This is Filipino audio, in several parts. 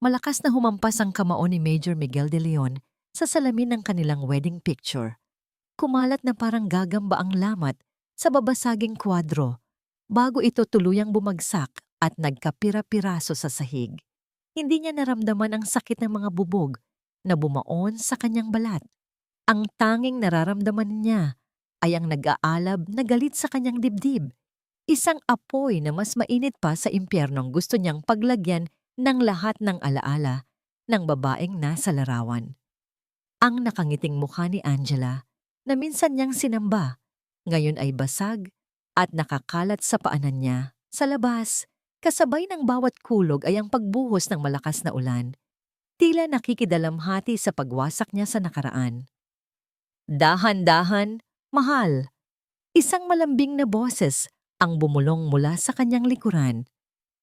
Malakas na humampas ang kamao ni Major Miguel de Leon sa salamin ng kanilang wedding picture. Kumalat na parang gagamba ang lamat sa babasaging kwadro bago ito tuluyang bumagsak at nagkapira-piraso sa sahig. Hindi niya naramdaman ang sakit ng mga bubog na bumaon sa kanyang balat. Ang tanging nararamdaman niya ay ang nag-aalab na galit sa kanyang dibdib. Isang apoy na mas mainit pa sa impyernong gusto niyang paglagyan ng lahat ng alaala ng babaeng nasa larawan. Ang nakangiting mukha ni Angela na minsan niyang sinamba, ngayon ay basag at nakakalat sa paanan niya. Sa labas, kasabay ng bawat kulog ay ang pagbuhos ng malakas na ulan. Tila nakikidalamhati sa pagwasak niya sa nakaraan. Dahan-dahan, mahal. Isang malambing na boses ang bumulong mula sa kanyang likuran.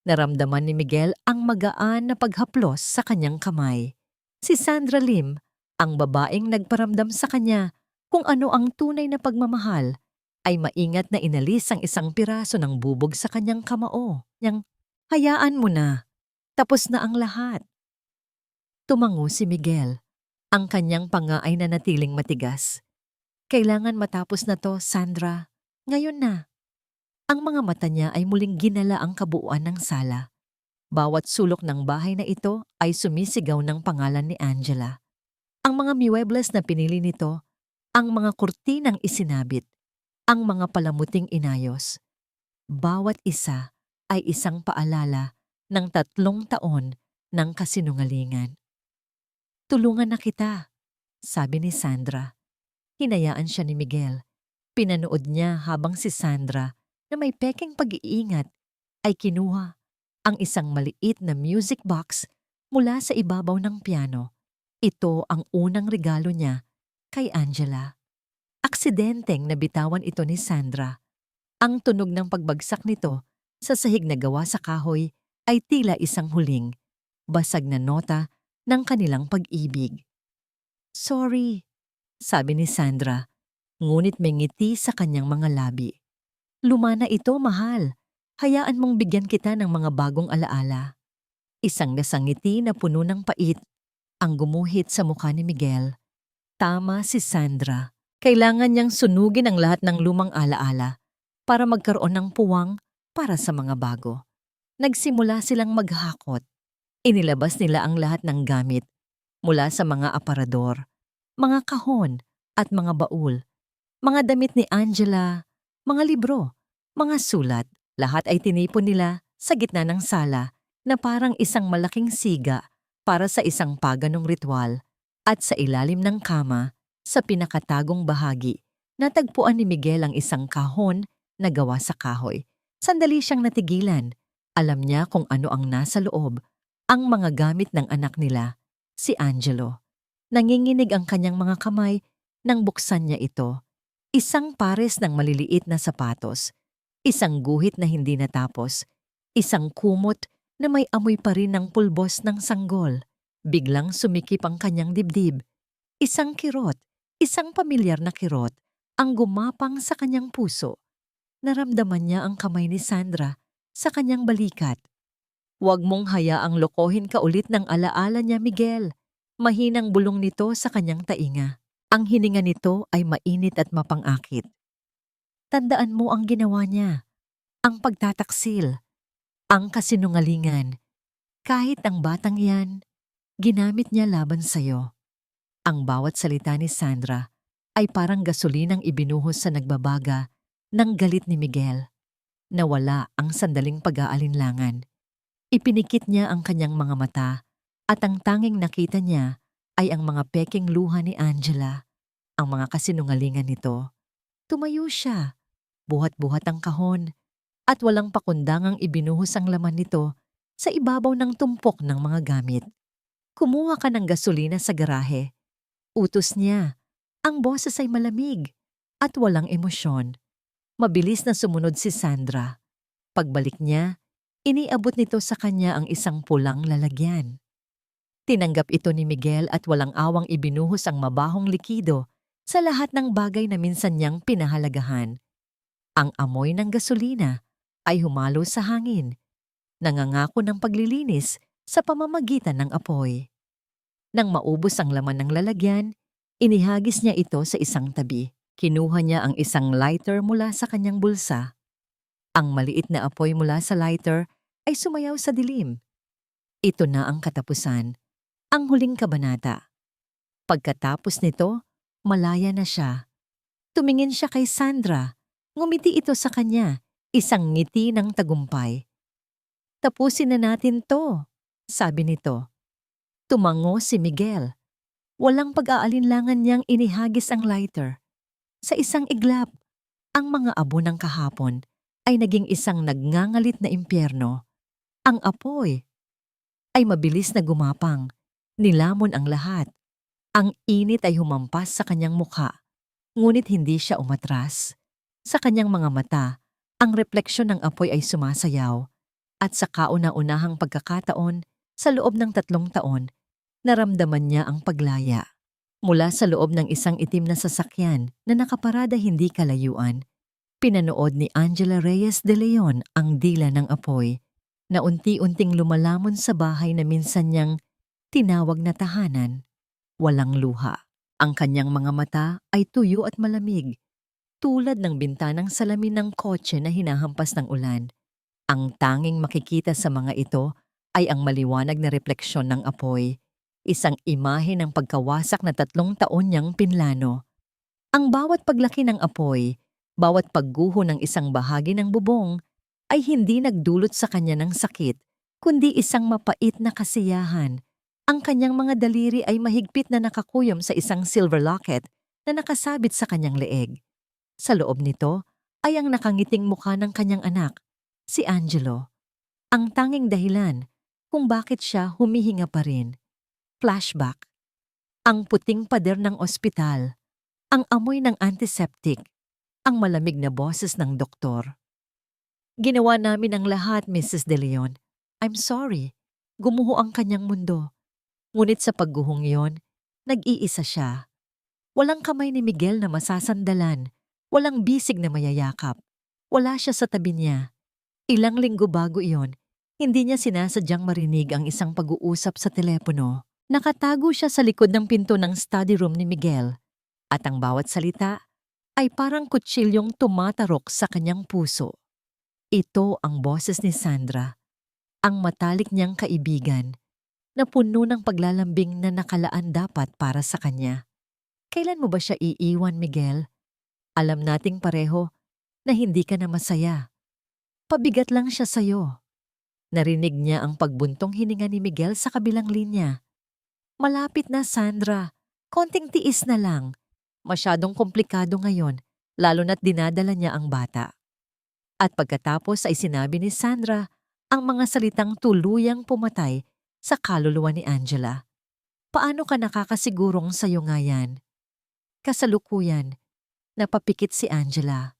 Naramdaman ni Miguel ang magaan na paghaplos sa kanyang kamay. Si Sandra Lim, ang babaeng nagparamdam sa kanya kung ano ang tunay na pagmamahal, ay maingat na inalis ang isang piraso ng bubog sa kanyang kamao. Niyang, hayaan mo na, tapos na ang lahat. Tumango si Miguel. Ang kanyang panga ay nanatiling matigas. Kailangan matapos na to, Sandra. Ngayon na. Ang mga mata niya ay muling ginala ang kabuuan ng sala. Bawat sulok ng bahay na ito ay sumisigaw ng pangalan ni Angela. Ang mga muebles na pinili nito, ang mga kurtinang isinabit, ang mga palamuting inayos. Bawat isa ay isang paalala ng 3 taon ng kasinungalingan. Tulungan na kita, sabi ni Sandra. Hinayaan siya ni Miguel. Pinanood niya habang si Sandra na may peking pag-iingat ay kinuha ang isang maliit na music box mula sa ibabaw ng piano. Ito ang unang regalo niya kay Angela. Aksidenteng nabitawan ito ni Sandra. Ang tunog ng pagbagsak nito sa sahig na gawa sa kahoy ay tila isang huling, basag na nota ng kanilang pag-ibig. Sorry, sabi ni Sandra, ngunit may ngiti sa kanyang mga labi. Lumana ito, mahal. Hayaan mong bigyan kita ng mga bagong alaala. Isang dasang ngiti na puno ng pait ang gumuhit sa mukha ni Miguel. Tama si Sandra. Kailangan niyang sunugin ang lahat ng lumang alaala para magkaroon ng puwang para sa mga bago. Nagsimula silang maghakot. Inilabas nila ang lahat ng gamit mula sa mga aparador, mga kahon at mga baul, mga damit ni Angela, mga libro, mga sulat. Lahat ay tinipon nila sa gitna ng sala na parang isang malaking siga para sa isang paganong ritual. At sa ilalim ng kama, sa pinakatagong bahagi, natagpuan ni Miguel ang isang kahon na gawa sa kahoy. Sandali siyang natigilan. Alam niya kung ano ang nasa loob, ang mga gamit ng anak nila, si Angelo. Nanginginig ang kanyang mga kamay nang buksan niya ito. Isang pares ng maliliit na sapatos, isang guhit na hindi natapos, isang kumot na may amoy pa rin ng pulbos ng sanggol. Biglang sumikip ang kanyang dibdib. Isang kirot, isang pamilyar na kirot, ang gumapang sa kanyang puso. Naramdaman niya ang kamay ni Sandra sa kanyang balikat. Huwag mong hayaang lokohin ka ulit ng alaala niya, Miguel. Mahinang bulong nito sa kanyang tainga. Ang hininga nito ay mainit at mapangakit. Tandaan mo ang ginawa niya, ang pagtataksil, ang kasinungalingan. Kahit ang batang yan, ginamit niya laban sa'yo. Ang bawat salita ni Sandra ay parang gasolinang ibinuhos sa nagbabaga ng galit ni Miguel. Nawala ang sandaling pag-aalinlangan. Ipinikit niya ang kanyang mga mata at ang tanging nakita niya ay ang mga peking luha ni Angela, ang mga kasinungalingan nito. Tumayo siya, buhat-buhat ang kahon, at walang pakundangang ibinuhos ang laman nito sa ibabaw ng tumpok ng mga gamit. Kumuha ka ng gasolina sa garahe. Utos niya. Ang boses ay malamig at walang emosyon. Mabilis na sumunod si Sandra. Pagbalik niya, iniabot nito sa kanya ang isang pulang lalagyan. Tinanggap ito ni Miguel at walang awang ibinuhos ang mabahong likido sa lahat ng bagay na minsan niyang pinahalagahan. Ang amoy ng gasolina ay humalo sa hangin. Nangangako ng paglilinis sa pamamagitan ng apoy. Nang maubos ang laman ng lalagyan, inihagis niya ito sa isang tabi. Kinuha niya ang isang lighter mula sa kanyang bulsa. Ang maliit na apoy mula sa lighter ay sumayaw sa dilim. Ito na ang katapusan, ang huling kabanata. Pagkatapos nito, malaya na siya. Tumingin siya kay Sandra. Ngumiti ito sa kanya, isang ngiti ng tagumpay. "Tapusin na natin to," sabi nito. Tumango si Miguel. Walang pag-aalinlangan niyang inihagis ang lighter. Sa isang iglap, ang mga abo ng kahapon ay naging isang nagngangalit na impyerno. Ang apoy ay mabilis na gumapang. Nilamon ang lahat. Ang init ay humampas sa kanyang mukha, ngunit hindi siya umatras. Sa kanyang mga mata, ang refleksyon ng apoy ay sumasayaw. At sa kauna-unahang pagkakataon, sa loob ng 3 taon, naramdaman niya ang paglaya. Mula sa loob ng isang itim na sasakyan na nakaparada hindi kalayuan, pinanood ni Angela Reyes de Leon ang dila ng apoy na unti-unting lumalamon sa bahay na minsan niyang tinawag na tahanan. Walang luha. Ang kanyang mga mata ay tuyo at malamig, tulad ng bintanang salamin ng kotse na hinahampas ng ulan. Ang tanging makikita sa mga ito ay ang maliwanag na refleksyon ng apoy, isang imahe ng pagkawasak na 3 taon niyang pinlano. Ang bawat paglaki ng apoy, bawat pagguho ng isang bahagi ng bubong, ay hindi nagdulot sa kanya ng sakit, kundi isang mapait na kasiyahan. Ang kanyang mga daliri ay mahigpit na nakakuyom sa isang silver locket na nakasabit sa kanyang leeg. Sa loob nito ay ang nakangiting mukha ng kanyang anak, si Angelo. Ang tanging dahilan kung bakit siya humihinga pa rin. Flashback. Ang puting pader ng ospital, ang amoy ng antiseptic, ang malamig na boses ng doktor. "Ginawa namin ang lahat, Mrs. De Leon. I'm sorry." Gumuho ang kanyang mundo. Ngunit sa pagguhong iyon, nag-iisa siya. Walang kamay ni Miguel na masasandalan, walang bisig na mayayakap. Wala siya sa tabi niya. Ilang linggo bago iyon, hindi niya sinasadyang marinig ang isang pag-uusap sa telepono. Nakatago siya sa likod ng pinto ng study room ni Miguel, at ang bawat salita ay parang kutsilyong tumatarok sa kanyang puso. Ito ang boses ni Sandra, ang matalik niyang kaibigan, na puno ng paglalambing na nakalaan dapat para sa kanya. "Kailan mo ba siya iiwan, Miguel? Alam nating pareho na hindi ka na masaya. Pabigat lang siya sa'yo." Narinig niya ang pagbuntong hininga ni Miguel sa kabilang linya. "Malapit na, Sandra. Konting tiis na lang. Masyadong komplikado ngayon, lalo na't dinadala niya ang bata." At pagkatapos ay sinabi ni Sandra ang mga salitang tuluyang pumatay sa kaluluwa ni Angela. "Paano ka nakakasigurong sa'yo nga yan?" Kasalukuyan, napapikit si Angela.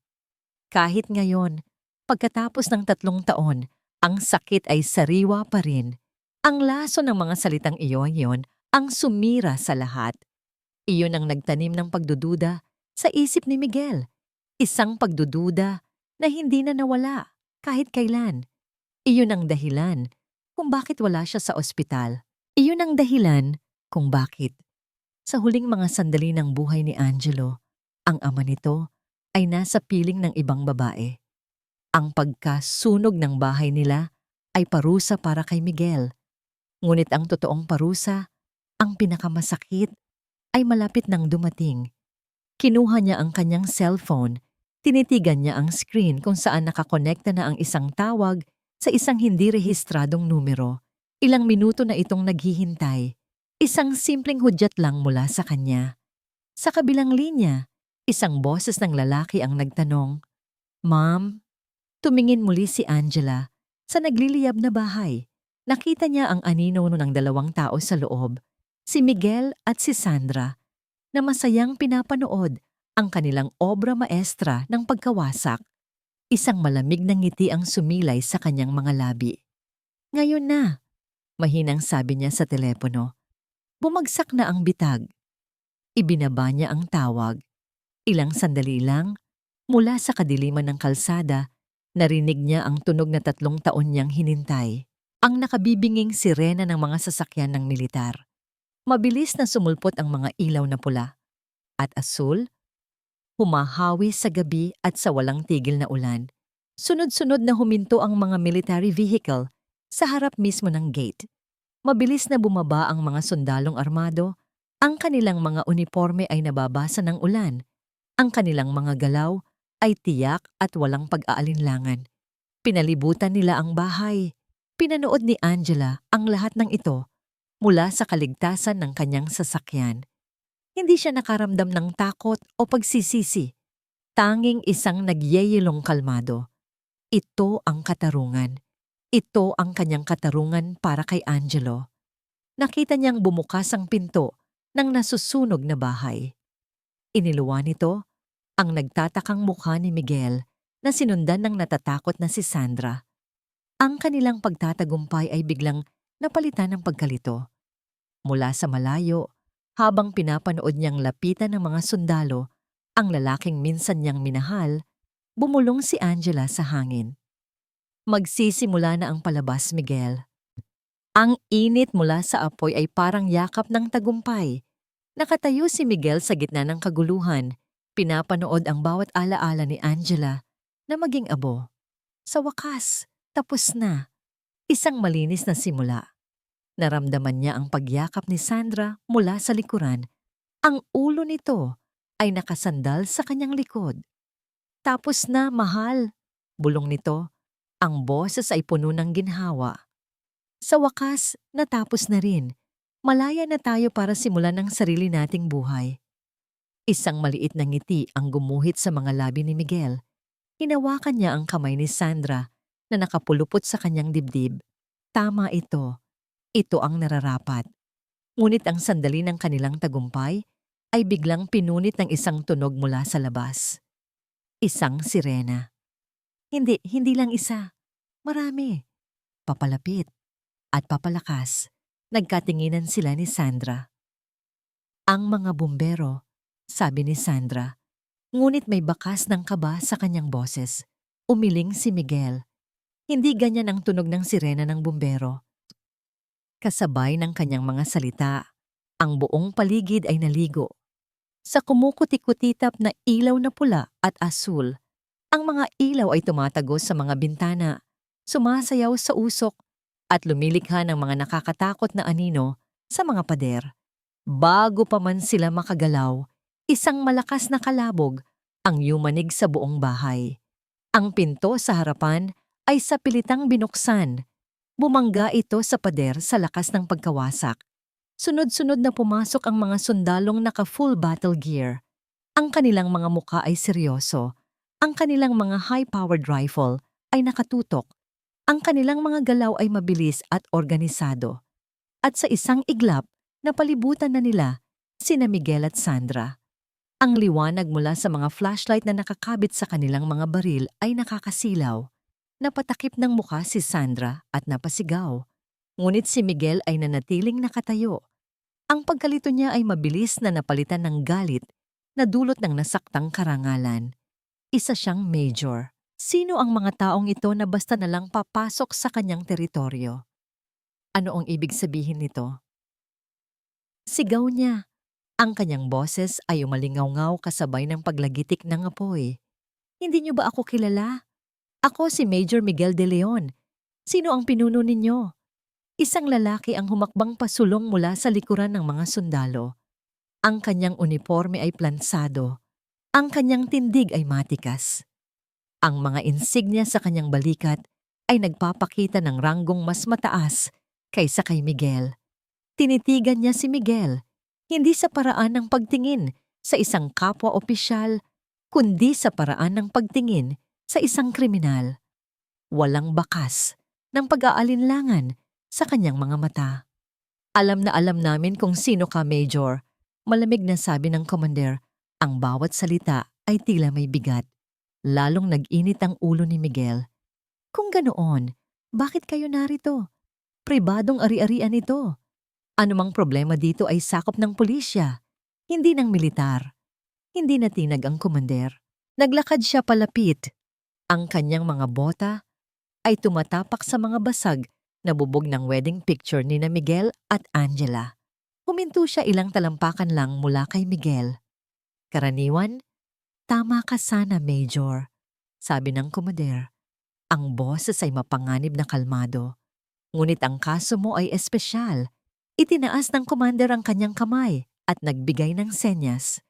Kahit ngayon, pagkatapos ng 3 taon, ang sakit ay sariwa pa rin. Ang laso ng mga salitang iyon ang sumira sa lahat. Iyon ang nagtanim ng pagdududa sa isip ni Miguel. Isang pagdududa na hindi na nawala kahit kailan. Iyon ang dahilan kung bakit wala siya sa ospital. Iyon ang dahilan kung bakit sa huling mga sandali ng buhay ni Angelo, ang ama nito ay nasa piling ng ibang babae. Ang pagkasunog ng bahay nila ay parusa para kay Miguel. Ngunit ang totoong parusa, ang pinakamasakit, ay malapit nang dumating. Kinuha niya ang kanyang cellphone, tinitigan niya ang screen kung saan nakakonekta na ang isang tawag sa isang hindi rehistradong numero. Ilang minuto na itong naghihintay. Isang simpleng hudyat lang mula sa kanya. Sa kabilang linya, isang boses ng lalaki ang nagtanong, "Ma'am?" Tumingin muli si Angela sa nagliliyab na bahay. Nakita niya ang anino ng 2 tao sa loob, si Miguel at si Sandra, na masayang pinapanood ang kanilang obra maestra ng pagkawasak. Isang malamig na ngiti ang sumilay sa kanyang mga labi. "Ngayon na," mahinang sabi niya sa telepono. Bumagsak na ang bitag. Ibinaba niya ang tawag. Ilang sandali lang, mula sa kadiliman ng kalsada, narinig niya ang tunog na 3 taon niyang hinintay. ang nakabibinging sirena ng mga sasakyan ng militar. Mabilis na sumulpot ang mga ilaw na pula at asul, humahawi sa gabi at sa walang tigil na ulan. Sunod-sunod na huminto ang mga military vehicle sa harap mismo ng gate. Mabilis na bumaba ang mga sundalong armado, ang kanilang mga uniforme ay nababasa ng ulan, ang kanilang mga galaw ay tiyak at walang pag-aalinlangan. Pinalibutan nila ang bahay. Pinanood ni Angela ang lahat ng ito mula sa kaligtasan ng kanyang sasakyan. Hindi siya nakaramdam ng takot o pagsisisi. Tanging isang nagyeyelong kalmado. Ito ang katarungan. Ito ang kanyang katarungan para kay Angelo. Nakita niyang bumukas ang pinto ng nasusunog na bahay. Iniluwa nito ang nagtatakang mukha ni Miguel na sinundan ng natatakot na si Sandra. Ang kanilang pagtatagumpay ay biglang napalitan ng pagkalito. Mula sa malayo, habang pinapanood niyang lapitan ng mga sundalo, ang lalaking minsan niyang minahal, bumulong si Angela sa hangin. Magsisimula na ang palabas, Miguel. Ang init mula sa apoy ay parang yakap ng tagumpay. Nakatayo si Miguel sa gitna ng kaguluhan, pinapanood ang bawat alaala ni Angela na maging abo. Sa wakas, tapos na. Isang malinis na simula. Naramdaman niya ang pagyakap ni Sandra mula sa likuran. Ang ulo nito ay nakasandal sa kanyang likod. Tapos na, mahal. Bulong nito. Ang boses ay puno ng ginhawa. Sa wakas, natapos na rin. Malaya na tayo para simulan ang sarili nating buhay. Isang maliit na ngiti ang gumuhit sa mga labi ni Miguel. Hinawakan niya ang kamay ni Sandra na nakapulupot sa kanyang dibdib. Tama ito. Ito ang nararapat. Ngunit ang sandali ng kanilang tagumpay ay biglang pinunit ng isang tunog mula sa labas. Isang sirena. Hindi lang isa. Marami. Papalapit at papalakas. Nagkatinginan sila ni Sandra. Ang mga bumbero, sabi ni Sandra. Ngunit may bakas ng kaba sa kanyang boses. Umiling si Miguel. Hindi ganyan ang tunog ng sirena ng bumbero. Kasabay ng kanyang mga salita, ang buong paligid ay naligo. Sa kumukuti-kutitap na ilaw na pula at asul, ang mga ilaw ay tumatagos sa mga bintana, sumasayaw sa usok, at lumilikha ng mga nakakatakot na anino sa mga pader. Bago pa man sila makagalaw, isang malakas na kalabog ang yumanig sa buong bahay. Ang pinto sa harapan ay sa pilitang binuksan. Bumangga ito sa pader sa lakas ng pagkawasak. Sunod-sunod na pumasok ang mga sundalong naka-full battle gear. Ang kanilang mga muka ay seryoso. Ang kanilang mga high-powered rifle ay nakatutok. Ang kanilang mga galaw ay mabilis at organisado. At sa isang iglap, napalibutan na nila sina Miguel at Sandra. Ang liwanag mula sa mga flashlight na nakakabit sa kanilang mga baril ay nakakasilaw. Napatakip ng mukha si Sandra at napasigaw. Ngunit si Miguel ay nanatiling nakatayo. Ang pagkalito niya ay mabilis na napalitan ng galit na dulot ng nasaktang karangalan. Isa siyang major. Sino ang mga taong ito na basta nalang papasok sa kanyang teritoryo? Ano ang ibig sabihin nito? Sigaw niya. Ang kanyang boses ay umalingaw-ngaw kasabay ng paglagitik ng apoy. Hindi niyo ba ako kilala? Ako si Major Miguel de Leon. Sino ang pinuno ninyo? Isang lalaki ang humakbang pasulong mula sa likuran ng mga sundalo. Ang kanyang uniforme ay plansado. Ang kanyang tindig ay matikas. Ang mga insignia sa kanyang balikat ay nagpapakita ng ranggong mas mataas kaysa kay Miguel. Tinitigan niya si Miguel, hindi sa paraan ng pagtingin sa isang kapwa-opisyal, kundi sa paraan ng pagtingin sa isang kriminal. Walang bakas ng pag-aalinlangan sa kanyang mga mata. Alam na alam namin kung sino ka, Major. Malamig na sabi ng commander. Ang bawat salita ay tila may bigat. Lalong nag-init ang ulo ni Miguel. Kung ganoon, bakit kayo narito? Pribadong ari-arian ito. Anumang problema dito ay sakop ng pulisya, hindi ng militar. Hindi natinag ang commander. Naglakad siya palapit. Ang kanyang mga bota ay tumatapak sa mga basag Nabubog ng wedding picture ni na Miguel at Angela. Huminto siya ilang talampakan lang mula kay Miguel. Karaniwan, tama ka sana, Major, sabi ng komoder. Ang boses ay mapanganib na kalmado. Ngunit ang kaso mo ay espesyal. Itinaas ng commander ang kanyang kamay at nagbigay ng senyas.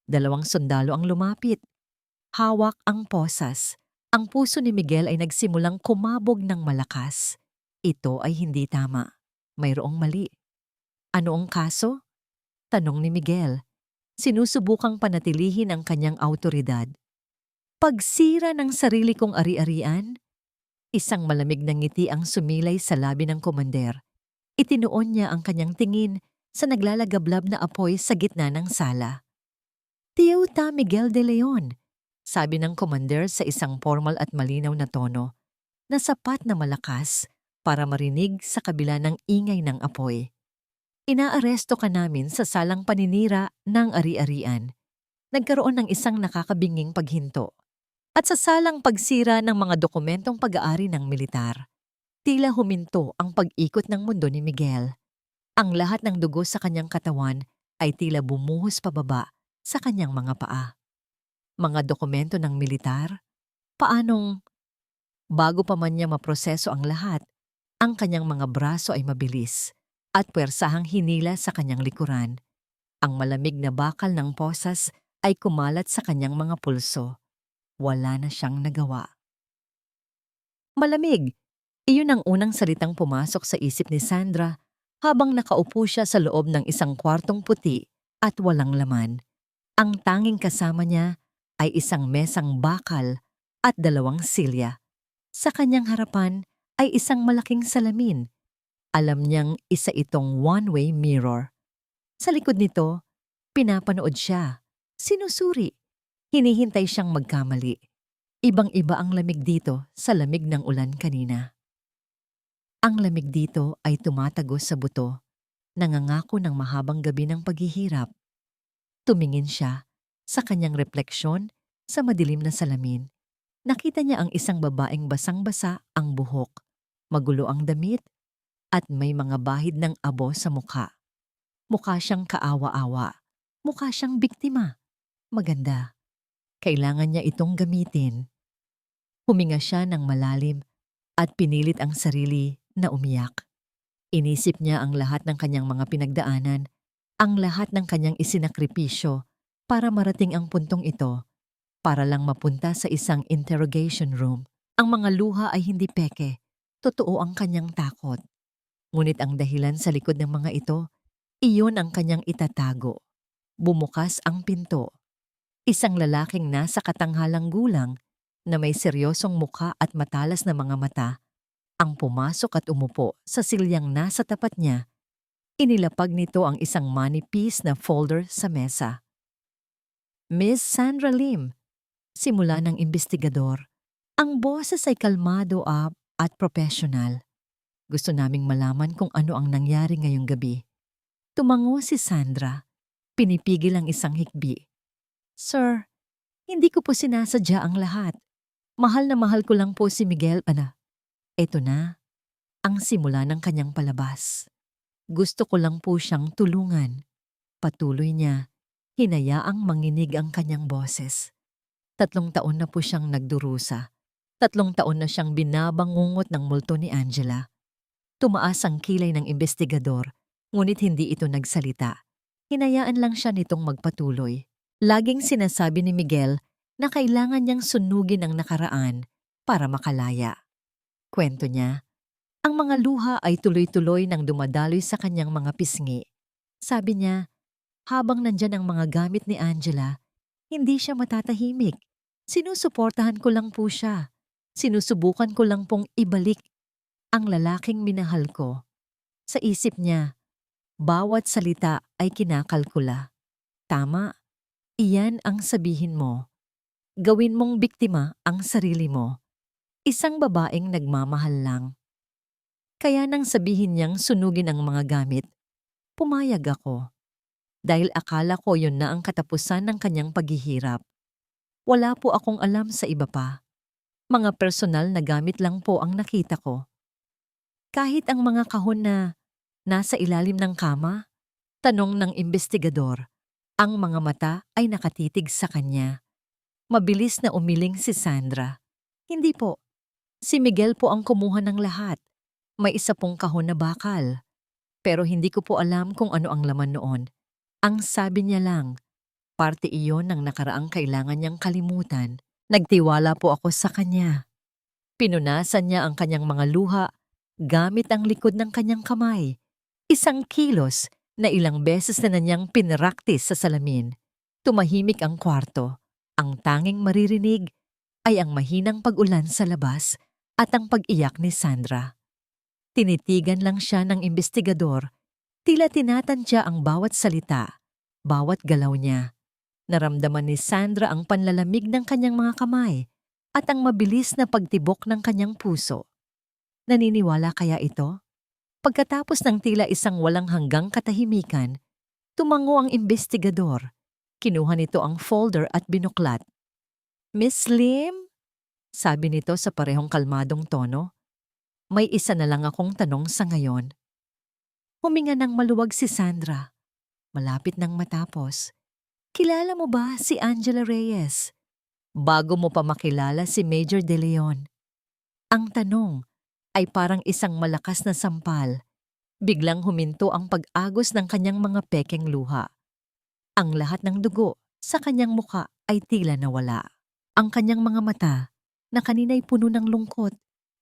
2 sundalo ang lumapit. Hawak ang posas. Ang puso ni Miguel ay nagsimulang kumabog ng malakas. Ito ay hindi tama. Mayroong mali. Ano ang kaso? Tanong ni Miguel. Sinusubukang panatilihin ang kanyang awtoridad. Pagsira ng sarili kong ari-arian? Isang malamig na ngiti ang sumilay sa labi ng komander. Itinuon niya ang kanyang tingin sa naglalagablab na apoy sa gitna ng sala. Teuta Miguel de Leon, sabi ng komander sa isang formal at malinaw na tono, na sapat na malakas para marinig sa kabila ng ingay ng apoy. Inaaresto ka namin sa salang paninira ng ari-arian. Nagkaroon ng isang nakakabinging paghinto. At sa salang pagsira ng mga dokumentong pag-aari ng militar. Tila huminto ang pag-ikot ng mundo ni Miguel. Ang lahat ng dugo sa kanyang katawan ay tila bumuhos pababa sa kanyang mga paa. Mga dokumento ng militar? Paanong? Bago pa man niya maproseso ang lahat, ang kanyang mga braso ay mabilis at puwersahang hinila sa kanyang likuran. Ang malamig na bakal ng posas ay kumalat sa kanyang mga pulso. Wala na siyang nagawa. Malamig! Iyon ang unang salitang pumasok sa isip ni Sandra habang nakaupo siya sa loob ng isang kwartong puti at walang laman. Ang tanging kasama niya ay isang mesang bakal at 2 silya. Sa kanyang harapan ay isang malaking salamin. Alam niyang isa itong one-way mirror. Sa likod nito, pinapanood siya. Sinusuri. Hinihintay siyang magkamali. Ibang-iba ang lamig dito sa lamig ng ulan kanina. Ang lamig dito ay tumatagos sa buto, nangangako ng mahabang gabi ng paghihirap. Tumingin siya sa kanyang refleksyon sa madilim na salamin. Nakita niya ang isang babaeng basang-basa ang buhok, magulo ang damit, at may mga bahid ng abo sa mukha. Mukha siyang kaawa-awa. Mukha siyang biktima. Maganda. Kailangan niya itong gamitin. Huminga siya ng malalim at pinilit ang sarili na umiyak. Inisip niya ang lahat ng kanyang mga pinagdaanan, ang lahat ng kanyang isinakripisyo para marating ang puntong ito, para lang mapunta sa isang interrogation room. Ang mga luha ay hindi peke, totoo ang kanyang takot. Ngunit ang dahilan sa likod ng mga ito, iyon ang kanyang itatago. Bumukas ang pinto. Isang lalaking nasa katanghalang gulang na may seryosong mukha at matalas na mga mata ang pumasok at umupo sa silyang nasa tapat niya. Inilapag nito ang isang manipis na folder sa mesa. Miss Sandra Lim, simula ng investigador. Ang boses ay kalmado at professional. Gusto naming malaman kung ano ang nangyari ngayong gabi. Tumango si Sandra. Pinipigil ang isang hikbi. Sir, hindi ko po sinasadya ang lahat. Mahal na mahal ko lang po si Miguel. Eto na, ang simula ng kanyang palabas. Gusto ko lang po siyang tulungan. Patuloy niya, hinayaang manginig ang kanyang boses. 3 taon na po siyang nagdurusa. 3 taon na siyang binabangungot ng multo ni Angela. Tumaas ang kilay ng investigador, ngunit hindi ito nagsalita. Hinayaan lang siya nitong magpatuloy. Laging sinasabi ni Miguel na kailangan niyang sunugin ang nakaraan para makalaya. Kwento niya, ang mga luha ay tuloy-tuloy nang dumadaloy sa kanyang mga pisngi. Sabi niya, habang nandyan ang mga gamit ni Angela, hindi siya matatahimik. Sinusuportahan ko lang po siya. Sinusubukan ko lang pong ibalik ang lalaking minahal ko. Sa isip niya, bawat salita ay kinakalkula. Tama, iyan ang sabihin mo. Gawin mong biktima ang sarili mo. Isang babaeng nagmamahal lang. Kaya nang sabihin niyang sunugin ang mga gamit, pumayag ako. Dahil akala ko yun na ang katapusan ng kanyang paghihirap. Wala po akong alam sa iba pa. Mga personal na gamit lang po ang nakita ko. Kahit ang mga kahon na nasa ilalim ng kama? Tanong ng investigador. Ang mga mata ay nakatitig sa kanya. Mabilis na umiling si Sandra. Hindi po. Si Miguel po ang kumuha ng lahat. May isa pong kahon na bakal. Pero hindi ko po alam kung ano ang laman noon. Ang sabi niya lang, parte iyon ng nakaraang kailangan niyang kalimutan. Nagtiwala po ako sa kanya. Pinunasan niya ang kanyang mga luha gamit ang likod ng kanyang kamay. Isang kilos na ilang beses na niyang pinraktis sa salamin. Tumahimik ang kwarto. Ang tanging maririnig ay ang mahinang pag-ulan sa labas at ang pag-iyak ni Sandra. Tinitigan lang siya ng investigador. Tila tinatantya ang bawat salita, bawat galaw niya. Naramdaman ni Sandra ang panlalamig ng kanyang mga kamay at ang mabilis na pagtibok ng kanyang puso. Naniniwala kaya ito? Pagkatapos ng tila isang walang hanggang katahimikan, tumango ang investigador. Kinuha nito ang folder at binuklat. "Miss Lim?" sabi nito sa parehong kalmadong tono. "May isa na lang akong tanong sa ngayon." Huminga ng maluwag si Sandra. Malapit nang matapos. "Kilala mo ba si Angela Reyes? Bago mo pa makilala si Major De Leon." Ang tanong ay parang isang malakas na sampal. Biglang huminto ang pag-agos ng kanyang mga pekeng luha. Ang lahat ng dugo sa kanyang muka ay tila nawala. Ang kanyang mga mata, na kanina'y puno ng lungkot,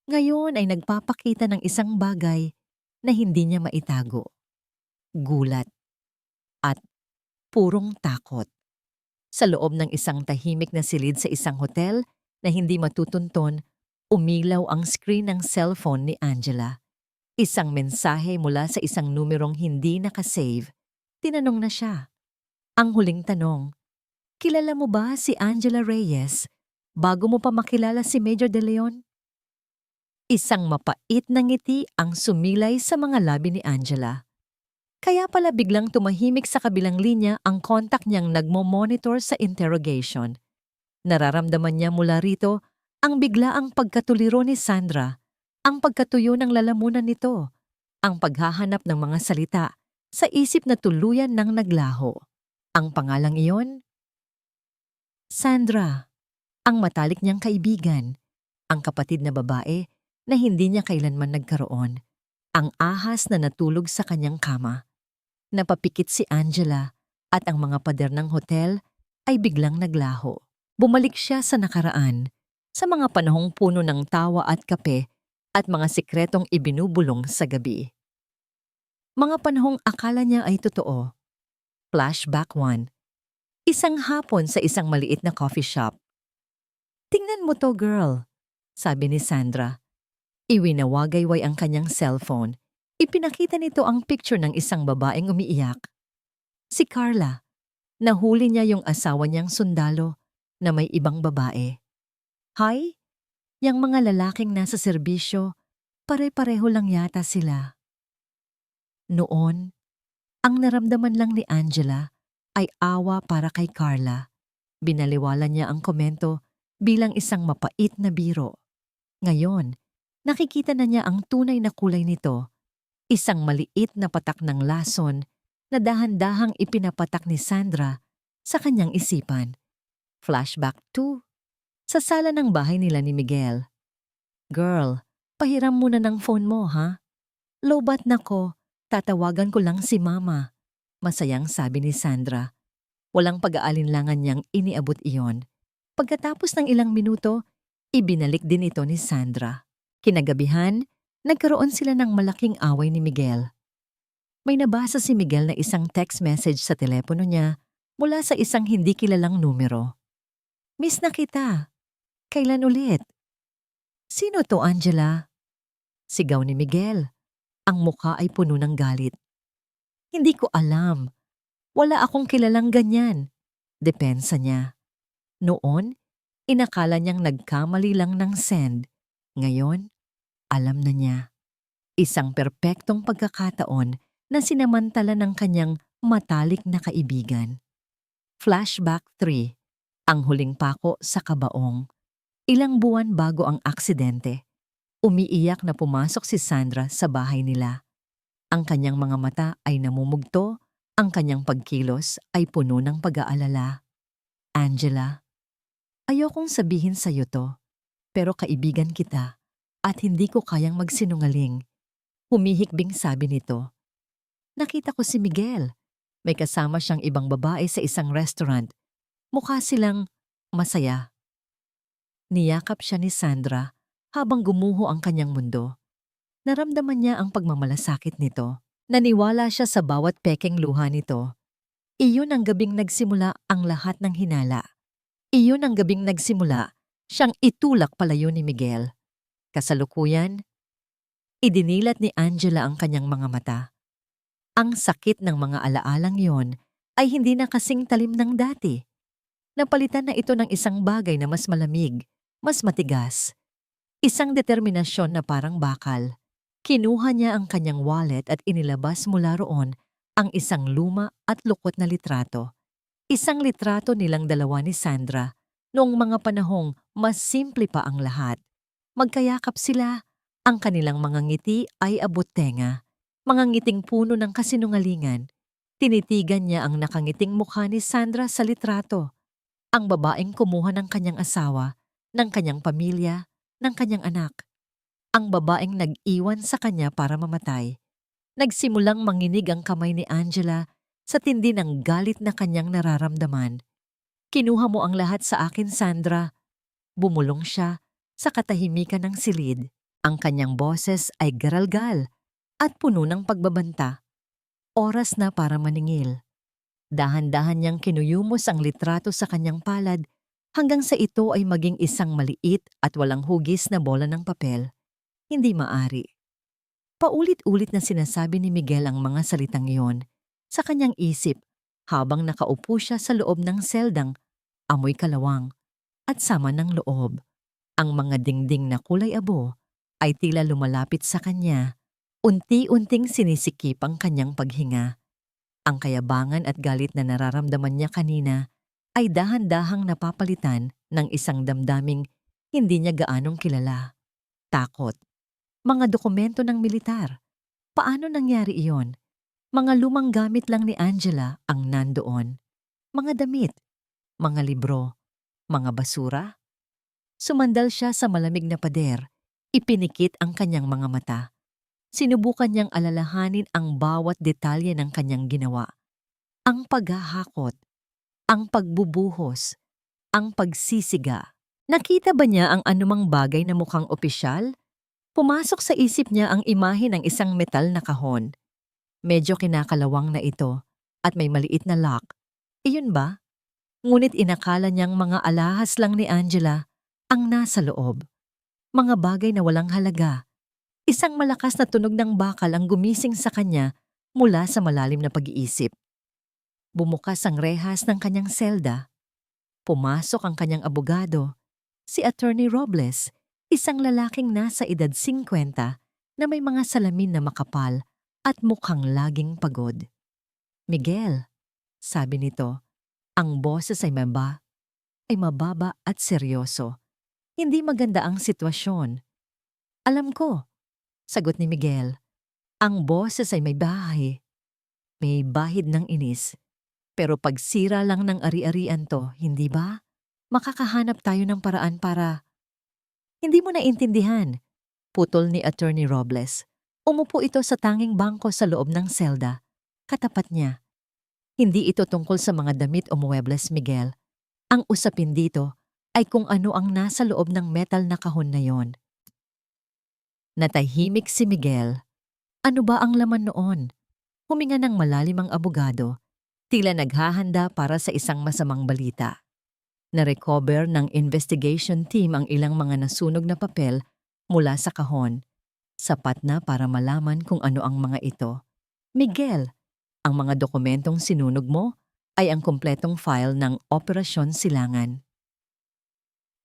ngayon ay nagpapakita ng isang bagay na hindi niya maitago. Gulat at purong takot. Sa loob ng isang tahimik na silid sa isang hotel na hindi matutunton, umilaw ang screen ng cellphone ni Angela. Isang mensahe mula sa isang numerong hindi nakasave. Tinanong na siya. Ang huling tanong, "Kilala mo ba si Angela Reyes bago mo pa makilala si Major De Leon?" Isang mapait na ngiti ang sumilay sa mga labi ni Angela. Kaya pala biglang tumahimik sa kabilang linya ang kontak niyang nagmo-monitor sa interrogation. Nararamdaman niya mula rito ang biglaang pagkatuliro ni Sandra, ang pagkatuyo ng lalamunan nito, ang paghahanap ng mga salita sa isip na tuluyan ng naglaho. Ang pangalang iyon? Sandra, ang matalik niyang kaibigan, ang kapatid na babae na hindi niya kailanman nagkaroon, ang ahas na natulog sa kanyang kama. Napapikit si Angela at ang mga pader ng hotel ay biglang naglaho. Bumalik siya sa nakaraan, sa mga panahong puno ng tawa at kape at mga sikretong ibinubulong sa gabi. Mga panahong akala niya ay totoo. Flashback 1. Isang hapon sa isang maliit na coffee shop. "Tingnan mo to, girl," sabi ni Sandra. Iwinawagayway ang kanyang cellphone. Ipinakita nito ang picture ng isang babaeng umiiyak. Si Carla. Nahuli niya yung asawa niyang sundalo na may ibang babae. Hay, yang mga lalaking nasa serbisyo, pare-pareho lang yata sila. Noon, ang naramdaman lang ni Angela ay awa para kay Carla. Binaliwala niya ang komento bilang isang mapait na biro. Ngayon, nakikita na niya ang tunay na kulay nito. Isang maliit na patak ng lason na dahan-dahang ipinapatak ni Sandra sa kanyang isipan. Flashback 2. Sa sala ng bahay nila ni Miguel. "Girl, pahiram muna ng phone mo, ha? Lowbat na ko, tatawagan ko lang si Mama," masayang sabi ni Sandra. Walang pag-aalinlangan niyang iniabot iyon. Pagkatapos ng ilang minuto, ibinalik din ito ni Sandra. Kinagabihan, nagkaroon sila ng malaking away ni Miguel. May nabasa si Miguel na isang text message sa telepono niya mula sa isang hindi kilalang numero. "Miss na kita. Kailan ulit?" "Sino to, Angela?" Sigaw ni Miguel. Ang mukha ay puno ng galit. "Hindi ko alam. Wala akong kilalang ganyan." Depensa niya. Noon, inakala niyang nagkamali lang ng send. Ngayon, alam na niya. Isang perpektong pagkakataon na sinamantala ng kanyang matalik na kaibigan. Flashback 3. Ang huling pako sa kabaong. Ilang buwan bago ang aksidente. Umiiyak na pumasok si Sandra sa bahay nila. Ang kanyang mga mata ay namumugto, ang kanyang pagkilos ay puno ng pag-aalala. Angela, ayokong sabihin sa'yo to, pero kaibigan kita at hindi ko kayang magsinungaling. Humihikbing sabi nito. Nakita ko si Miguel. May kasama siyang ibang babae sa isang restaurant. Mukha silang masaya. Niyakap siya ni Sandra habang gumuho ang kanyang mundo. Naramdaman niya ang pagmamalasakit nito. Naniwala siya sa bawat pekeng luha nito. Iyon ang gabing nagsimula ang lahat ng hinala. Iyon ang gabing nagsimula siyang itulak palayo ni Miguel. Kasalukuyan, idinilat ni Angela ang kanyang mga mata. Ang sakit ng mga alaalang yon ay hindi na kasing talim ng dati. Napalitan na ito ng isang bagay na mas malamig, mas matigas. Isang determinasyon na parang bakal. Kinuha niya ang kanyang wallet at inilabas mula roon ang isang luma at lukot na litrato. Isang litrato nilang dalawa ni Sandra noong mga panahong mas simple pa ang lahat. Magkayakap sila, ang kanilang mga ngiti ay abot-tenga. Mga ngiting puno ng kasinungalingan. Tinitigan niya ang nakangiting mukha ni Sandra sa litrato. Ang babaeng kumuha ng kanyang asawa, ng kanyang pamilya, ng kanyang anak. Ang babaeng nag-iwan sa kanya para mamatay. Nagsimulang manginig ang kamay ni Angela sa tindi ng galit na kanyang nararamdaman. Kinuha mo ang lahat sa akin, Sandra. Bumulong siya sa katahimikan ng silid. Ang kanyang boses ay garalgal at puno ng pagbabanta. Oras na para maningil. Dahan-dahan niyang kinuyumos ang litrato sa kanyang palad hanggang sa ito ay maging isang maliit at walang hugis na bola ng papel. Hindi maari. Paulit-ulit na sinasabi ni Miguel ang mga salitang iyon sa kanyang isip habang nakaupo siya sa loob ng seldang, amoy kalawang at sama ng loob. Ang mga dingding na kulay abo ay tila lumalapit sa kanya. Unti-unting sinisikip ang kanyang paghinga. Ang kayabangan at galit na nararamdaman niya kanina ay dahan-dahang napapalitan ng isang damdaming hindi niya gaanong kilala. Takot. Mga dokumento ng militar. Paano nangyari iyon? Mga lumang gamit lang ni Angela ang nandoon. Mga damit, mga libro, mga basura. Sumandal siya sa malamig na pader. Ipinikit ang kanyang mga mata. Sinubukan niyang alalahanin ang bawat detalye ng kanyang ginawa. Ang paghahakot, ang pagbubuhos, ang pagsisiga. Nakita ba niya ang anumang bagay na mukhang opisyal? Pumasok sa isip niya ang imahe ng isang metal na kahon. Medyo kinakalawang na ito at may maliit na lock. Iyon ba? Ngunit inakala niyang mga alahas lang ni Angela ang nasa loob. Mga bagay na walang halaga. Isang malakas na tunog ng bakal ang gumising sa kanya mula sa malalim na pag-iisip. Bumukas ang rehas ng kanyang selda. Pumasok ang kanyang abogado, si Attorney Robles, isang lalaking nasa edad 50 na may mga salamin na makapal at mukhang laging pagod. Miguel, sabi nito, ang boses ay mababa at seryoso. Hindi maganda ang sitwasyon. Alam ko, sagot ni Miguel, ang boses ay may bahay. May bahid ng inis. Pero pagsira lang ng ari-arian to, hindi ba? Makakahanap tayo ng paraan para... Hindi mo naintindihan, putol ni Attorney Robles. Umupo ito sa tanging bangko sa loob ng selda. Katapat niya. Hindi ito tungkol sa mga damit o muebles, Miguel. Ang usapin dito ay kung ano ang nasa loob ng metal na kahon na yon. Natahimik si Miguel. Ano ba ang laman noon? Huminga ng malalim ang abogado. Tila naghahanda para sa isang masamang balita. Na-recover ng investigation team ang ilang mga nasunog na papel mula sa kahon. Sapat na para malaman kung ano ang mga ito. Miguel, ang mga dokumentong sinunog mo ay ang kumpletong file ng Operasyon Silangan.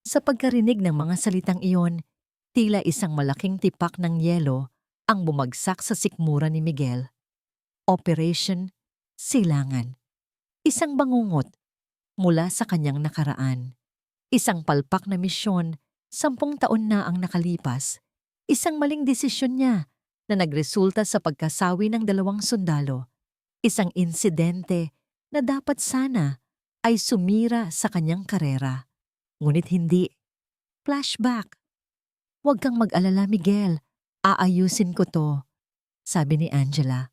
Sa pagkarinig ng mga salitang iyon, tila isang malaking tipak ng yelo ang bumagsak sa sikmura ni Miguel. Operation Silangan. Isang bangungot mula sa kanyang nakaraan. Isang palpak na misyon, 10 taon na ang nakalipas. Isang maling desisyon niya na nagresulta sa pagkasawi ng 2 sundalo. Isang insidente na dapat sana ay sumira sa kanyang karera. Ngunit hindi. Flashback. "Huwag kang mag-alala, Miguel. Aayusin ko to," sabi ni Angela.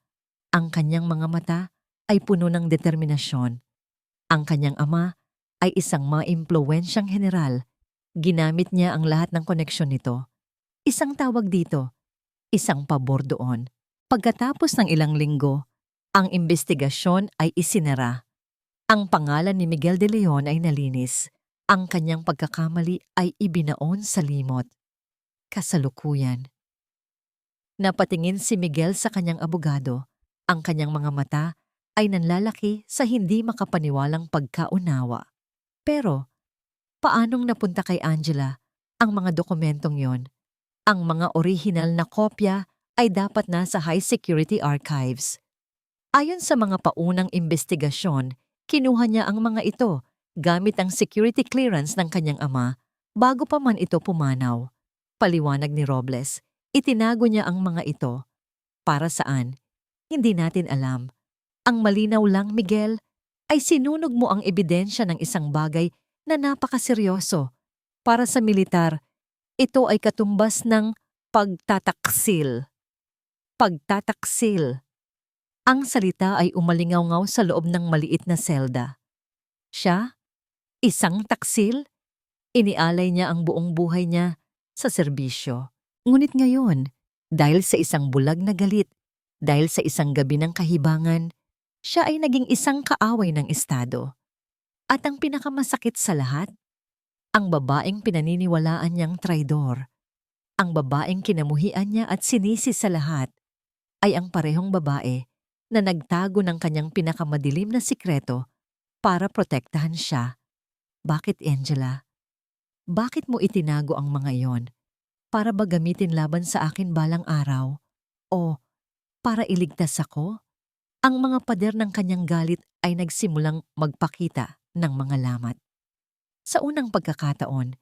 Ang kanyang mga mata ay puno ng determinasyon. Ang kanyang ama ay isang maimpluwensyang general. Ginamit niya ang lahat ng koneksyon nito. Isang tawag dito, isang pabor doon. Pagkatapos ng ilang linggo, ang imbestigasyon ay isinara. Ang pangalan ni Miguel de Leon ay nalinis. Ang kanyang pagkakamali ay ibinaon sa limot. Kasalukuyan. Napatingin si Miguel sa kanyang abogado. Ang kanyang mga mata ay nanlalaki sa hindi makapaniwalang pagkaunawa. Pero, paanong napunta kay Angela ang mga dokumentong yon? Ang mga orihinal na kopya ay dapat nasa high security archives. Ayon sa mga paunang investigasyon, kinuha niya ang mga ito gamit ang security clearance ng kanyang ama bago pa man ito pumanaw. Paliwanag ni Robles, itinago niya ang mga ito. Para saan? Hindi natin alam. Ang malinaw lang, Miguel, ay sinunog mo ang ebidensya ng isang bagay na napakaseryoso. Para sa militar, ito ay katumbas ng pagtataksil. Pagtataksil. Ang salita ay umalingaw-ngaw sa loob ng maliit na selda. Siya? Isang taksil? Inialay niya ang buong buhay niya sa serbisyo. Ngunit ngayon, dahil sa isang bulag na galit, dahil sa isang gabi ng kahibangan, siya ay naging isang kaaway ng Estado. At ang pinakamasakit sa lahat, ang babaeng pinaniniwalaan niyang traidor, ang babaeng kinamuhian niya at sinisi sa lahat, ay ang parehong babae na nagtago ng kanyang pinakamadilim na sikreto para protektahan siya. Bakit, Angela? Bakit mo itinago ang mga iyon? Para ba gamitin laban sa akin balang araw? O para iligtas ako? Ang mga pader ng kanyang galit ay nagsimulang magpakita ng mga lamat. Sa unang pagkakataon,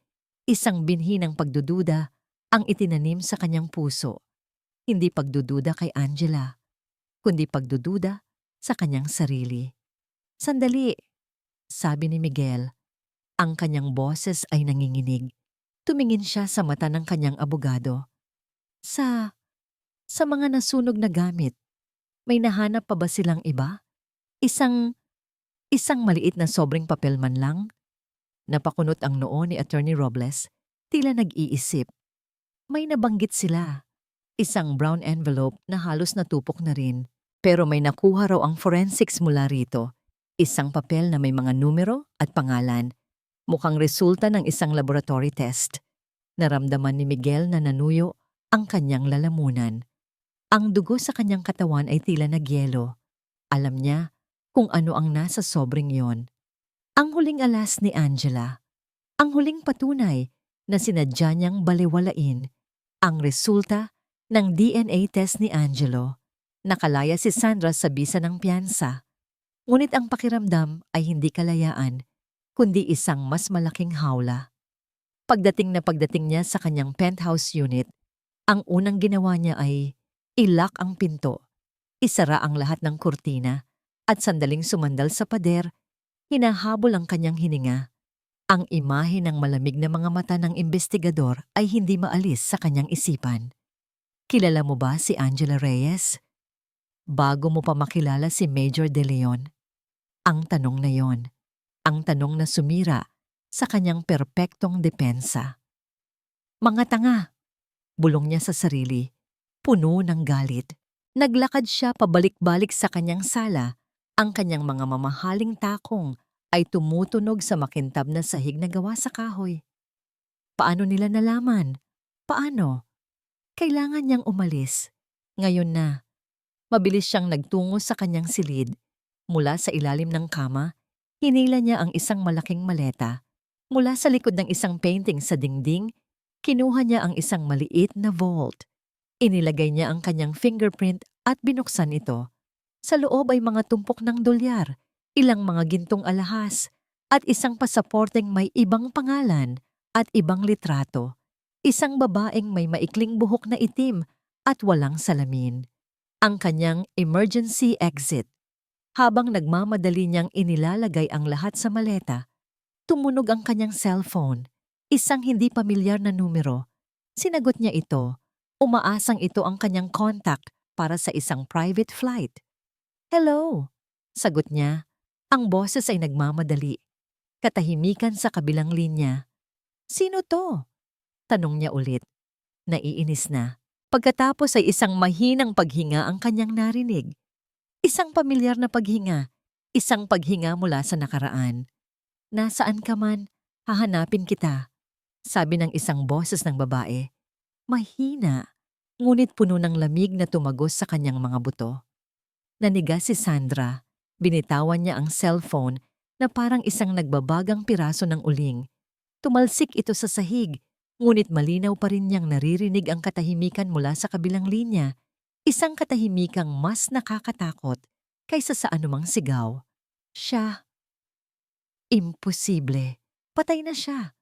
isang binhi ng pagdududa ang itinanim sa kanyang puso. Hindi pagdududa kay Angela, kundi pagdududa sa kanyang sarili. "Sandali," sabi ni Miguel. Ang kanyang boses ay nanginginig. Tumingin siya sa mata ng kanyang abogado. Sa mga nasunog na gamit, may nahanap pa ba silang iba? Isang maliit na sobrang papel man lang? Napakunot ang noo ni Attorney Robles, tila nag-iisip. May nabanggit sila. Isang brown envelope na halos natupok na rin. Pero may nakuha raw ang forensics mula rito. Isang papel na may mga numero at pangalan. Mukhang resulta ng isang laboratory test. Naramdaman ni Miguel na nanuyo ang kanyang lalamunan. Ang dugo sa kanyang katawan ay tila nagyelo. Alam niya kung ano ang nasa sobring yon. Ang huling alas ni Angela. Ang huling patunay na sinadya niyang balewalain. Ang resulta ng DNA test ni Angelo. Nakalaya si Sandra sa bisa ng piyansa. Ngunit ang pakiramdam ay hindi kalayaan, kundi isang mas malaking hawla. Pagdating niya sa kanyang penthouse unit, ang unang ginawa niya ay i-lock ang pinto, isara ang lahat ng kurtina, at sandaling sumandal sa pader, hinahabol ang kanyang hininga. Ang imahe ng malamig na mga mata ng investigador ay hindi maalis sa kanyang isipan. "Kilala mo ba si Angela Reyes? Bago mo pa makilala si Major De Leon?" Ang tanong na yon. Ang tanong na sumira sa kanyang perpektong depensa. "Mga tanga!" bulong niya sa sarili, puno ng galit. Naglakad siya pabalik-balik sa kanyang sala. Ang kanyang mga mamahaling takong ay tumutunog sa makintab na sahig na gawa sa kahoy. Paano nila nalaman? Paano? Kailangan niyang umalis. Ngayon na. Mabilis siyang nagtungo sa kanyang silid. Mula sa ilalim ng kama, hinila niya ang isang malaking maleta. Mula sa likod ng isang painting sa dingding, kinuha niya ang isang maliit na vault. Inilagay niya ang kanyang fingerprint at binuksan ito. Sa loob ay mga tumpok ng dolyar, ilang mga gintong alahas, at isang pasaporteng may ibang pangalan at ibang litrato. Isang babaeng may maikling buhok na itim at walang salamin. Ang kanyang emergency exit. Habang nagmamadali niyang inilalagay ang lahat sa maleta, tumunog ang kanyang cellphone. Isang hindi pamilyar na numero. Sinagot niya ito. Umaasang ito ang kanyang contact para sa isang private flight. "Hello," sagot niya. Ang boses ay nagmamadali. Katahimikan sa kabilang linya. "Sino to?" tanong niya ulit. Naiinis na. Pagkatapos ay isang mahinang paghinga ang kanyang narinig. Isang pamilyar na paghinga. Isang paghinga mula sa nakaraan. "Nasaan ka man, hahanapin kita," sabi ng isang boses ng babae. Mahina, ngunit puno ng lamig na tumagos sa kanyang mga buto. Nanigas si Sandra. Binitawan niya ang cellphone na parang isang nagbabagang piraso ng uling. Tumalsik ito sa sahig, ngunit malinaw pa rin niyang naririnig ang katahimikan mula sa kabilang linya. Isang katahimikang mas nakakatakot kaysa sa anumang sigaw. Siya. Imposible. Patay na siya.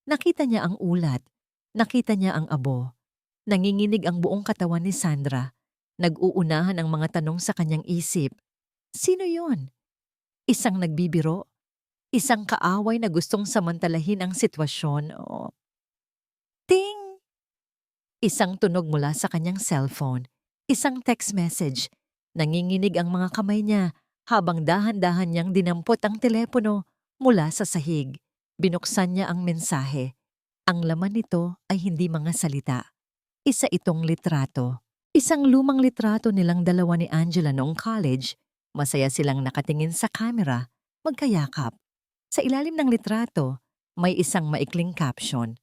Nakita niya ang ulat. Nakita niya ang abo. Nanginginig ang buong katawan ni Sandra. Nag-uunahan ang mga tanong sa kanyang isip. Sino yon? Isang nagbibiro? Isang kaaway na gustong samantalahin ang sitwasyon o... Ting! Isang tunog mula sa kanyang cellphone. Isang text message. Nanginginig ang mga kamay niya habang dahan-dahan niyang dinampot ang telepono mula sa sahig. Binuksan niya ang mensahe. Ang laman nito ay hindi mga salita. Isa itong litrato. Isang lumang litrato nilang dalawa ni Angela noong college. Masaya silang nakatingin sa camera, magkayakap. Sa ilalim ng litrato, may isang maikling caption.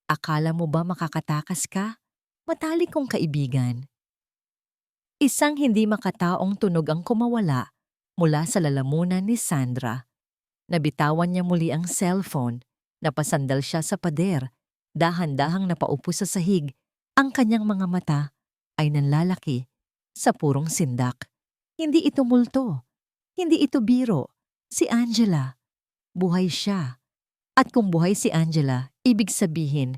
"Akala mo ba makakatakas ka? Matalik kong kaibigan." Isang hindi makataong tunog ang kumawala mula sa lalamunan ni Sandra. Nabitawan niya muli ang cellphone. Napasandal siya sa pader. Dahan-dahang napaupo sa sahig. Ang kanyang mga mata ay nanlalaki sa purong sindak. Hindi ito multo. Hindi ito biro. Si Angela. Buhay siya. At kung buhay si Angela, ibig sabihin,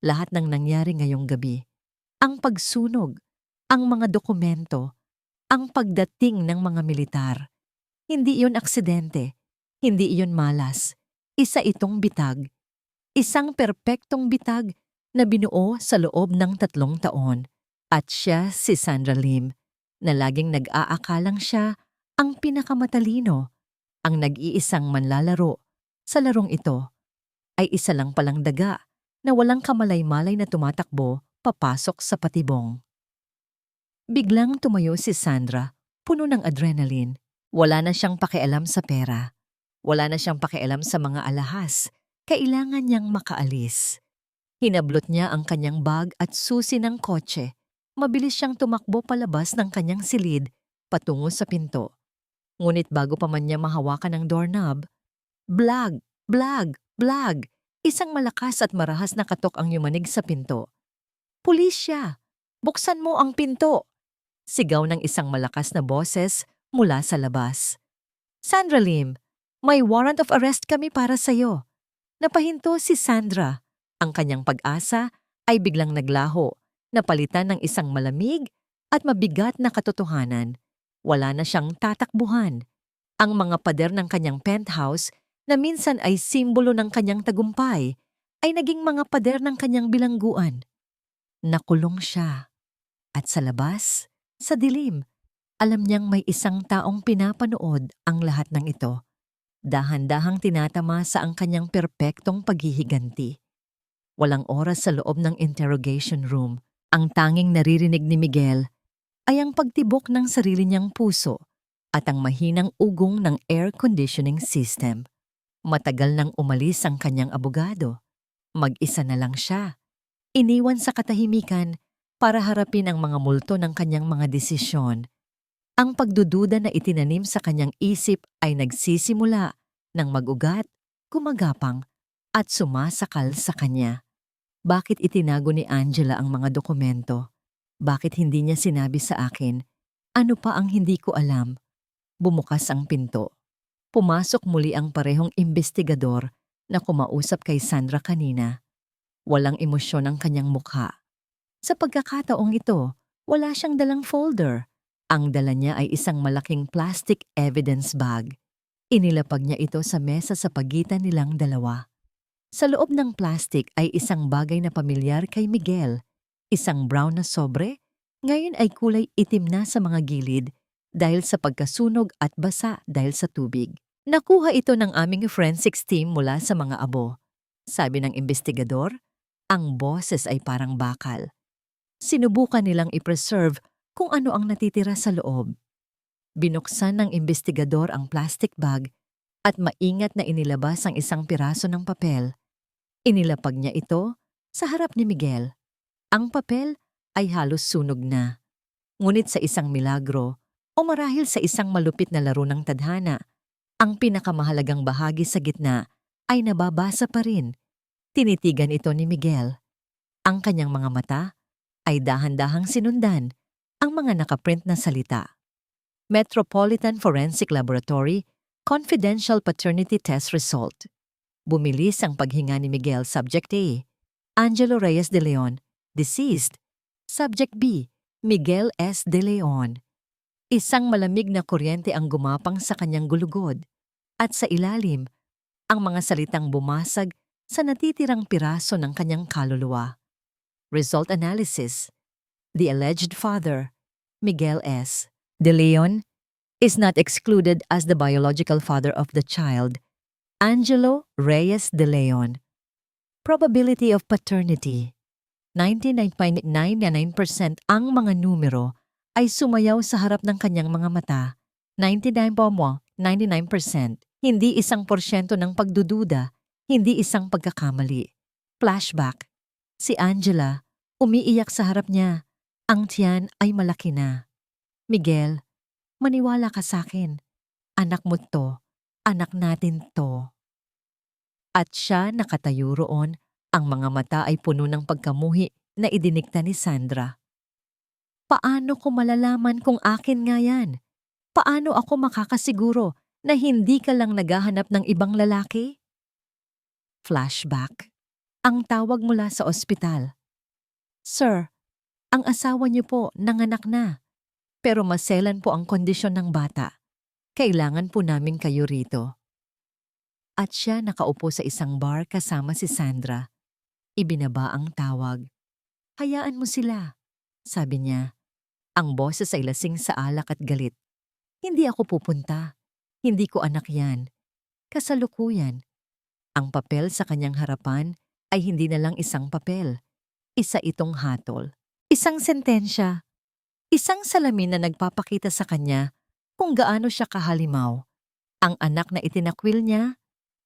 lahat ng nangyari ngayong gabi, ang pagsunog, ang mga dokumento, ang pagdating ng mga militar. Hindi iyon aksidente. Hindi iyon malas. Isa itong bitag. Isang perpektong bitag na binuo sa loob ng 3 taon. At siya si Sandra Lim, na laging nag-aakalang siya ang pinakamatalino, ang nag-iisang manlalaro. Sa larong ito ay isa lang palang daga na walang kamalay-malay na tumatakbo papasok sa patibong. Biglang tumayo si Sandra, puno ng adrenaline. Wala na siyang pakialam sa pera. Wala na siyang pakialam sa mga alahas. Kailangan niyang makaalis. Hinablot niya ang kanyang bag at susi ng kotse. Mabilis siyang tumakbo palabas ng kanyang silid patungo sa pinto. Ngunit bago pa man niya mahawakan ang doorknob, blag, blag, blag, isang malakas at marahas na katok ang yumanig sa pinto. "Pulisya! Buksan mo ang pinto!" Sigaw ng isang malakas na boses mula sa labas. "Sandra Lim, may warrant of arrest kami para sa'yo." Napahinto si Sandra. Ang kanyang pag-asa ay biglang naglaho, napalitan ng isang malamig at mabigat na katotohanan. Wala na siyang tatakbuhan. Ang mga pader ng kanyang penthouse na minsan ay simbolo ng kanyang tagumpay ay naging mga pader ng kanyang bilangguan. Nakulong siya. At sa labas, sa dilim, alam niyang may isang taong pinapanood ang lahat ng ito. Dahan-dahang tinatamasa ang kanyang perpektong paghihiganti. Walang oras sa loob ng interrogation room. Ang tanging naririnig ni Miguel ay ang pagtibok ng sarili niyang puso at ang mahinang ugong ng air conditioning system. Matagal nang umalis ang kanyang abogado. Mag-isa na lang siya. Iniwan sa katahimikan para harapin ang mga multo ng kanyang mga desisyon. Ang pagdududa na itinanim sa kanyang isip ay nagsisimula ng mag-ugat, gumagapang, at sumasakal sa kanya. Bakit itinago ni Angela ang mga dokumento? Bakit hindi niya sinabi sa akin? Ano pa ang hindi ko alam? Bumukas ang pinto. Pumasok muli ang parehong investigador na kumausap kay Sandra kanina. Walang emosyon ang kanyang mukha. Sa pagkakataong ito, wala siyang dalang folder. Ang dala niya ay isang malaking plastic evidence bag. Inilapag niya ito sa mesa sa pagitan nilang dalawa. Sa loob ng plastic ay isang bagay na pamilyar kay Miguel. Isang brown na sobre, ngayon ay kulay itim na sa mga gilid dahil sa pagkasunog at basa dahil sa tubig. Nakuha ito ng aming forensics team mula sa mga abo. Sabi ng investigador, ang boses ay parang bakal. Sinubukan nilang i-preserve kung ano ang natitira sa loob. Binuksan ng investigador ang plastic bag at maingat na inilabas ang isang piraso ng papel. Inilapag niya ito sa harap ni Miguel. Ang papel ay halos sunog na. Ngunit sa isang milagro o marahil sa isang malupit na laro ng tadhana, ang pinakamahalagang bahagi sa gitna ay nababasa pa rin. Tinitigan ito ni Miguel. Ang kanyang mga mata ay dahan-dahang sinundan ang mga nakaprint na salita. Metropolitan Forensic Laboratory Confidential Paternity Test Result. Bumilis ang paghinga ni Miguel. Subject A, Angelo Reyes de Leon, deceased. Subject B, Miguel S. de Leon. Isang malamig na kuryente ang gumapang sa kanyang gulugod at sa ilalim, ang mga salitang bumasag sa natitirang piraso ng kanyang kaluluwa. Result analysis. The alleged father, Miguel S. de Leon, is not excluded as the biological father of the child, Angelo Reyes de Leon. Probability of paternity. 99.9% ang mga numero ay sumayaw sa harap ng kanyang mga mata. 99.99%. Hindi 1% ng pagdududa, hindi isang pagkakamali. Flashback. Si Angela, umiiyak sa harap niya. Ang tiyan ay malaki na. Miguel, maniwala ka sa akin. Anak mo to. Anak natin to. At siya nakatayo roon, ang mga mata ay puno ng pagkamuhi na idinikta ni Sandra. Paano ko malalaman kung akin nga yan? Paano ako makakasiguro na hindi ka lang naghahanap ng ibang lalaki? Flashback. Ang tawag mula sa ospital. Sir, ang asawa niyo po nanganak na, pero maselan po ang kondisyon ng bata. Kailangan po namin kayo rito. At siya nakaupo sa isang bar kasama si Sandra. Ibinaba ang tawag. Hayaan mo sila, sabi niya. Ang boses ay lasing sa alak at galit. Hindi ako pupunta. Hindi ko anak yan. Kasalukuyan. Ang papel sa kanyang harapan ay hindi na lang isang papel. Isa itong hatol. Isang sentensya. Isang salamin na nagpapakita sa kanya kung gaano siya kahalimaw. Ang anak na itinakwil niya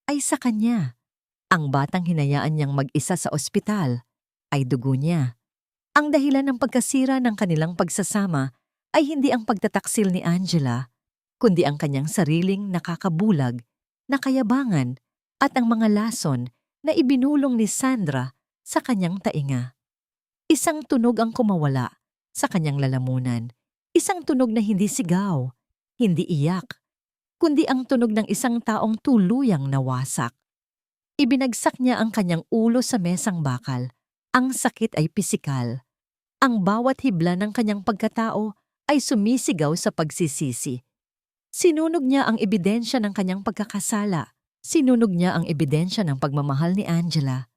ay sa kanya. Ang batang hinayaan niyang mag-isa sa ospital ay dugo niya. Ang dahilan ng pagkasira ng kanilang pagsasama ay hindi ang pagtataksil ni Angela, kundi ang kanyang sariling nakakabulag, nakayabangan at ang mga lason na ibinulong ni Sandra sa kanyang tainga. Isang tunog ang kumawala sa kanyang lalamunan. Isang tunog na hindi sigaw, hindi iyak, kundi ang tunog ng isang taong tuluyang nawasak. Ibinagsak niya ang kanyang ulo sa mesang bakal. Ang sakit ay pisikal. Ang bawat hibla ng kanyang pagkatao ay sumisigaw sa pagsisisi. Sinunog niya ang ebidensya ng kanyang pagkakasala. Sinunog niya ang ebidensya ng pagmamahal ni Angela.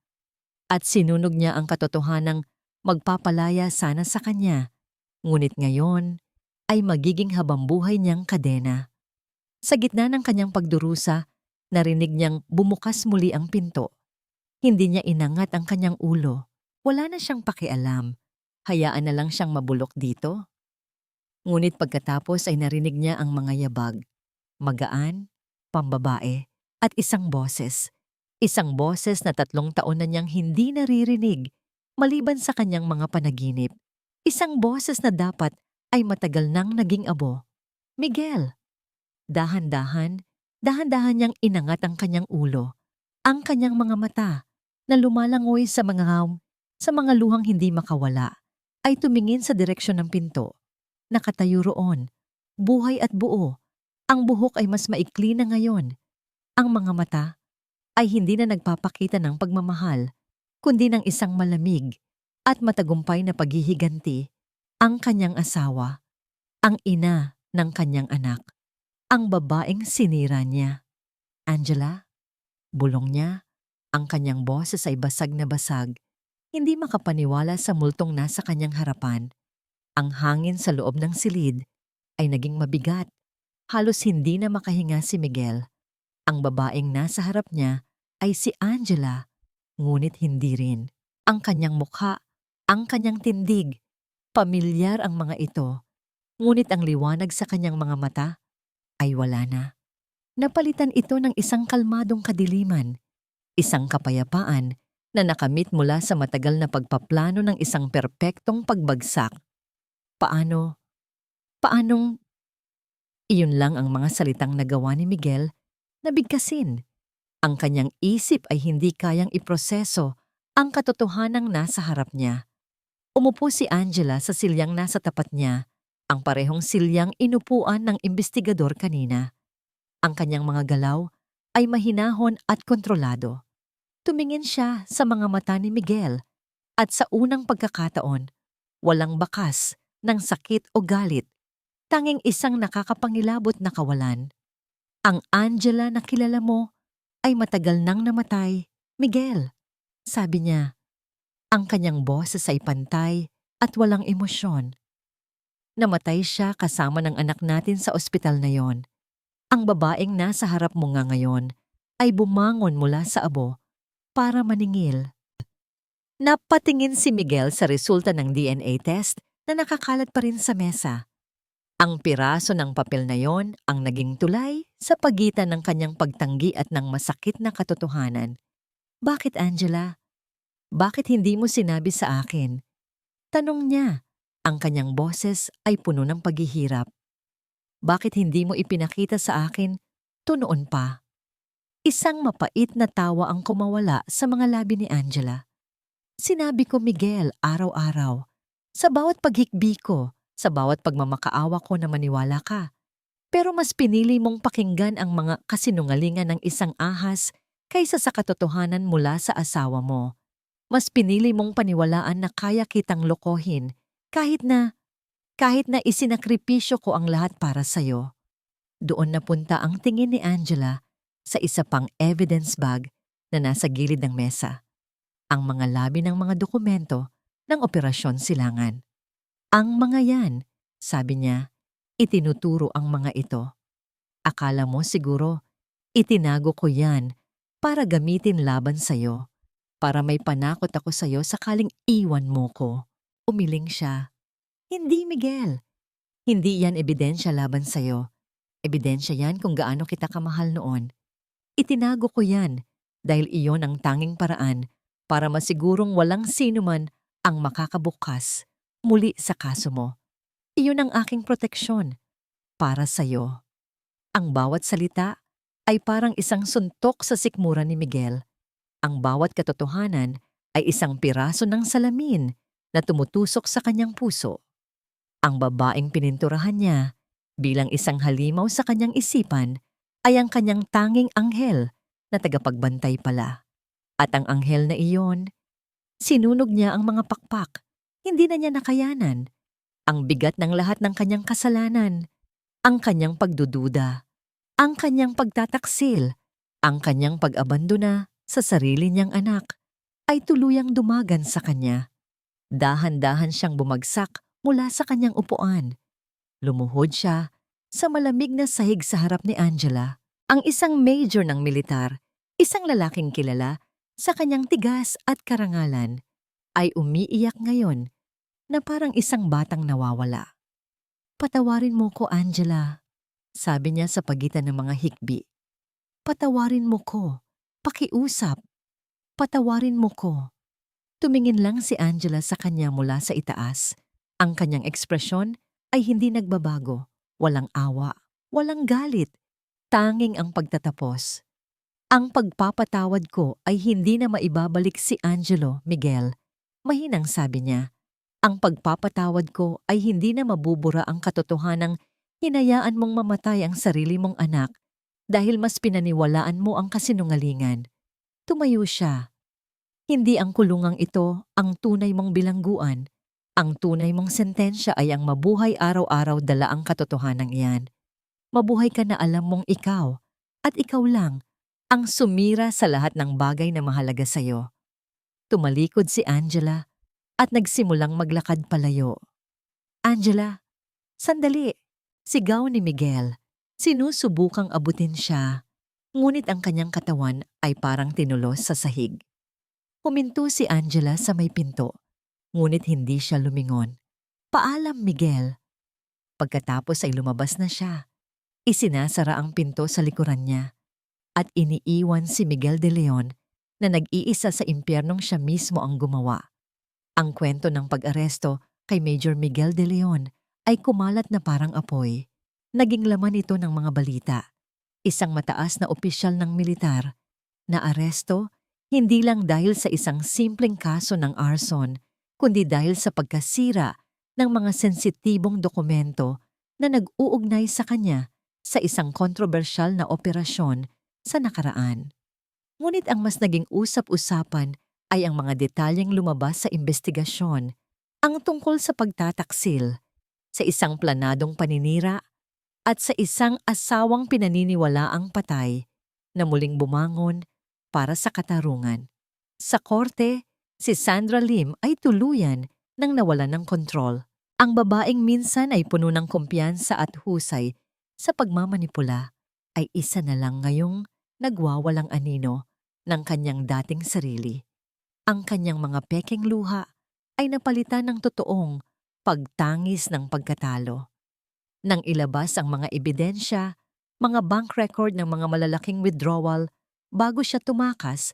At sinunog niya ang katotohanang magpapalaya sana sa kanya. Ngunit ngayon ay magiging habambuhay niyang kadena. Sa gitna ng kanyang pagdurusa, narinig niyang bumukas muli ang pinto. Hindi niya inangat ang kanyang ulo. Wala na siyang pakialam. Hayaan na lang siyang mabulok dito. Ngunit pagkatapos ay narinig niya ang mga yabag. Magaan, pambabae, at isang boses. Isang boses na 3 taon na niyang hindi naririnig, maliban sa kanyang mga panaginip. Isang boses na dapat ay matagal nang naging abo. Miguel! Dahan-dahan niyang inangat ang kanyang ulo. Ang kanyang mga mata, na lumalangoy sa mga luhang hindi makawala, ay tumingin sa direksyon ng pinto. Nakatayo roon, buhay at buo. Ang buhok ay mas maikli na ngayon. Ang mga mata ay hindi na nagpapakita ng pagmamahal, kundi ng isang malamig at matagumpay na paghihiganti, ang kanyang asawa, ang ina ng kanyang anak, ang babaeng sinira niya. Angela, bulong niya, ang kanyang boses ay basag na basag, hindi makapaniwala sa multong nasa kanyang harapan. Ang hangin sa loob ng silid ay naging mabigat. Halos hindi na makahinga si Miguel. Ang babaeng nasa harap niya ay si Angela, ngunit hindi rin. Ang kanyang mukha, ang kanyang tindig, pamilyar ang mga ito, ngunit ang liwanag sa kanyang mga mata ay wala na. Napalitan ito ng isang kalmadong kadiliman, isang kapayapaan na nakamit mula sa matagal na pagpaplano ng isang perpektong pagbagsak. Paanong iyon lang ang mga salitang nagawa ni Miguel na bigkasin. Ang kanyang isip ay hindi kayang iproseso ang katotohanang nasa harap niya. Umupo si Angela sa silyang nasa tapat niya, ang parehong silyang inupuan ng imbestigador kanina. Ang kanyang mga galaw ay mahinahon at kontrolado. Tumingin siya sa mga mata ni Miguel at sa unang pagkakataon, walang bakas ng sakit o galit, tanging isang nakakapangilabot na kawalan. Ang Angela na kilala mo ay matagal nang namatay, Miguel, sabi niya. Ang kanyang boses ay pantay at walang emosyon. Namatay siya kasama ng anak natin sa ospital na yon. Ang babaeng nasa harap mo nga ngayon ay bumangon mula sa abo para maningil. Napatingin si Miguel sa resulta ng DNA test na nakakalat pa rin sa mesa. Ang piraso ng papel na yon ang naging tulay sa pagitan ng kanyang pagtanggi at ng masakit na katotohanan. Bakit, Angela? Bakit hindi mo sinabi sa akin? Tanong niya. Ang kanyang boses ay puno ng paghihirap. Bakit hindi mo ipinakita sa akin to noon pa? Isang mapait na tawa ang kumawala sa mga labi ni Angela. Sinabi ko, Miguel, araw-araw. Sa bawat paghikbi ko, sa bawat pagmamakaawa ko na maniwala ka. Pero mas pinili mong pakinggan ang mga kasinungalingan ng isang ahas kaysa sa katotohanan mula sa asawa mo. Mas pinili mong paniwalaan na kaya kitang lokohin kahit na isinakripisyo ko ang lahat para sa'yo. Doon napunta ang tingin ni Angela sa isa pang evidence bag na nasa gilid ng mesa. Ang mga labi ng mga dokumento ng Operasyon Silangan. Ang mga yan, sabi niya, itinuturo ang mga ito. Akala mo siguro, itinago ko yan para gamitin laban sa'yo, para may panakot ako sa'yo sakaling iwan mo ko. Umiling siya. Hindi, Miguel. Hindi yan ebidensya laban sa'yo. Ebidensya yan kung gaano kita kamahal noon. Itinago ko yan dahil iyon ang tanging paraan para masigurong walang sino man ang makakabukas muli sa kaso mo. Iyon ang aking proteksyon para sa'yo. Ang bawat salita ay parang isang suntok sa sikmura ni Miguel. Ang bawat katotohanan ay isang piraso ng salamin na tumutusok sa kanyang puso. Ang babaeng pininturahan niya bilang isang halimaw sa kanyang isipan ay ang kanyang tanging anghel na tagapagbantay pala. At ang anghel na iyon, sinunog niya ang mga pakpak. Hindi na niya nakayanan. Ang bigat ng lahat ng kanyang kasalanan, ang kanyang pagdududa, ang kanyang pagtataksil, ang kanyang pag-abandona sa sarili niyang anak, ay tuluyang dumagan sa kanya. Dahan-dahan siyang bumagsak mula sa kanyang upuan. Lumuhod siya sa malamig na sahig sa harap ni Angela, ang isang major ng militar, isang lalaking kilala sa kanyang tigas at karangalan, ay umiiyak ngayon na parang isang batang nawawala. Patawarin mo ko, Angela, sabi niya sa pagitan ng mga hikbi. Patawarin mo ko, pakiusap. Patawarin mo ko. Tumingin lang si Angela sa kanya mula sa itaas. Ang kanyang ekspresyon ay hindi nagbabago. Walang awa, walang galit, tanging ang pagtatapos. Ang pagpapatawad ko ay hindi na maibabalik si Angelo, Miguel. Mahinang sabi niya, ang pagpapatawad ko ay hindi na mabubura ang katotohanang hinayaan mong mamatay ang sarili mong anak dahil mas pinaniwalaan mo ang kasinungalingan. Tumayo siya. Hindi ang kulungang ito ang tunay mong bilangguan. Ang tunay mong sentensya ay ang mabuhay araw-araw dala ang katotohanan iyan. Mabuhay ka na alam mong ikaw at ikaw lang ang sumira sa lahat ng bagay na mahalaga sa'yo. Tumalikod si Angela at nagsimulang maglakad palayo. Angela, sandali! Sigaw ni Miguel. Sinusubukang abutin siya, ngunit ang kanyang katawan ay parang tinulos sa sahig. Huminto si Angela sa may pinto, ngunit hindi siya lumingon. Paalam, Miguel. Pagkatapos ay lumabas na siya. Isinasara ang pinto sa likuran niya at iniiwan si Miguel de Leon na nag-iisa sa impyernong siya mismo ang gumawa. Ang kwento ng pag-aresto kay Major Miguel de Leon ay kumalat na parang apoy. Naging laman ito ng mga balita. Isang mataas na opisyal ng militar na aresto hindi lang dahil sa isang simpleng kaso ng arson, kundi dahil sa pagkasira ng mga sensitibong dokumento na nag-uugnay sa kanya sa isang kontrobersyal na operasyon sa nakaraan. Ngunit ang mas naging usap-usapan ay ang mga detalyeng lumabas sa investigasyon, ang tungkol sa pagtataksil, sa isang planadong paninira at sa isang asawang pinaniniwalaang patay na muling bumangon para sa katarungan. Sa korte, si Sandra Lim ay tuluyan nang nawalan ng kontrol. Ang babaeng minsan ay puno ng kumpiyansa at husay sa pagmamanipula ay isa na lang ngayong nagwawalang anino ng kanyang dating sarili. Ang kanyang mga pekeng luha ay napalitan ng totoong pagtangis ng pagkatalo. Nang ilabas ang mga ebidensya, mga bank record ng mga malalaking withdrawal bago siya tumakas,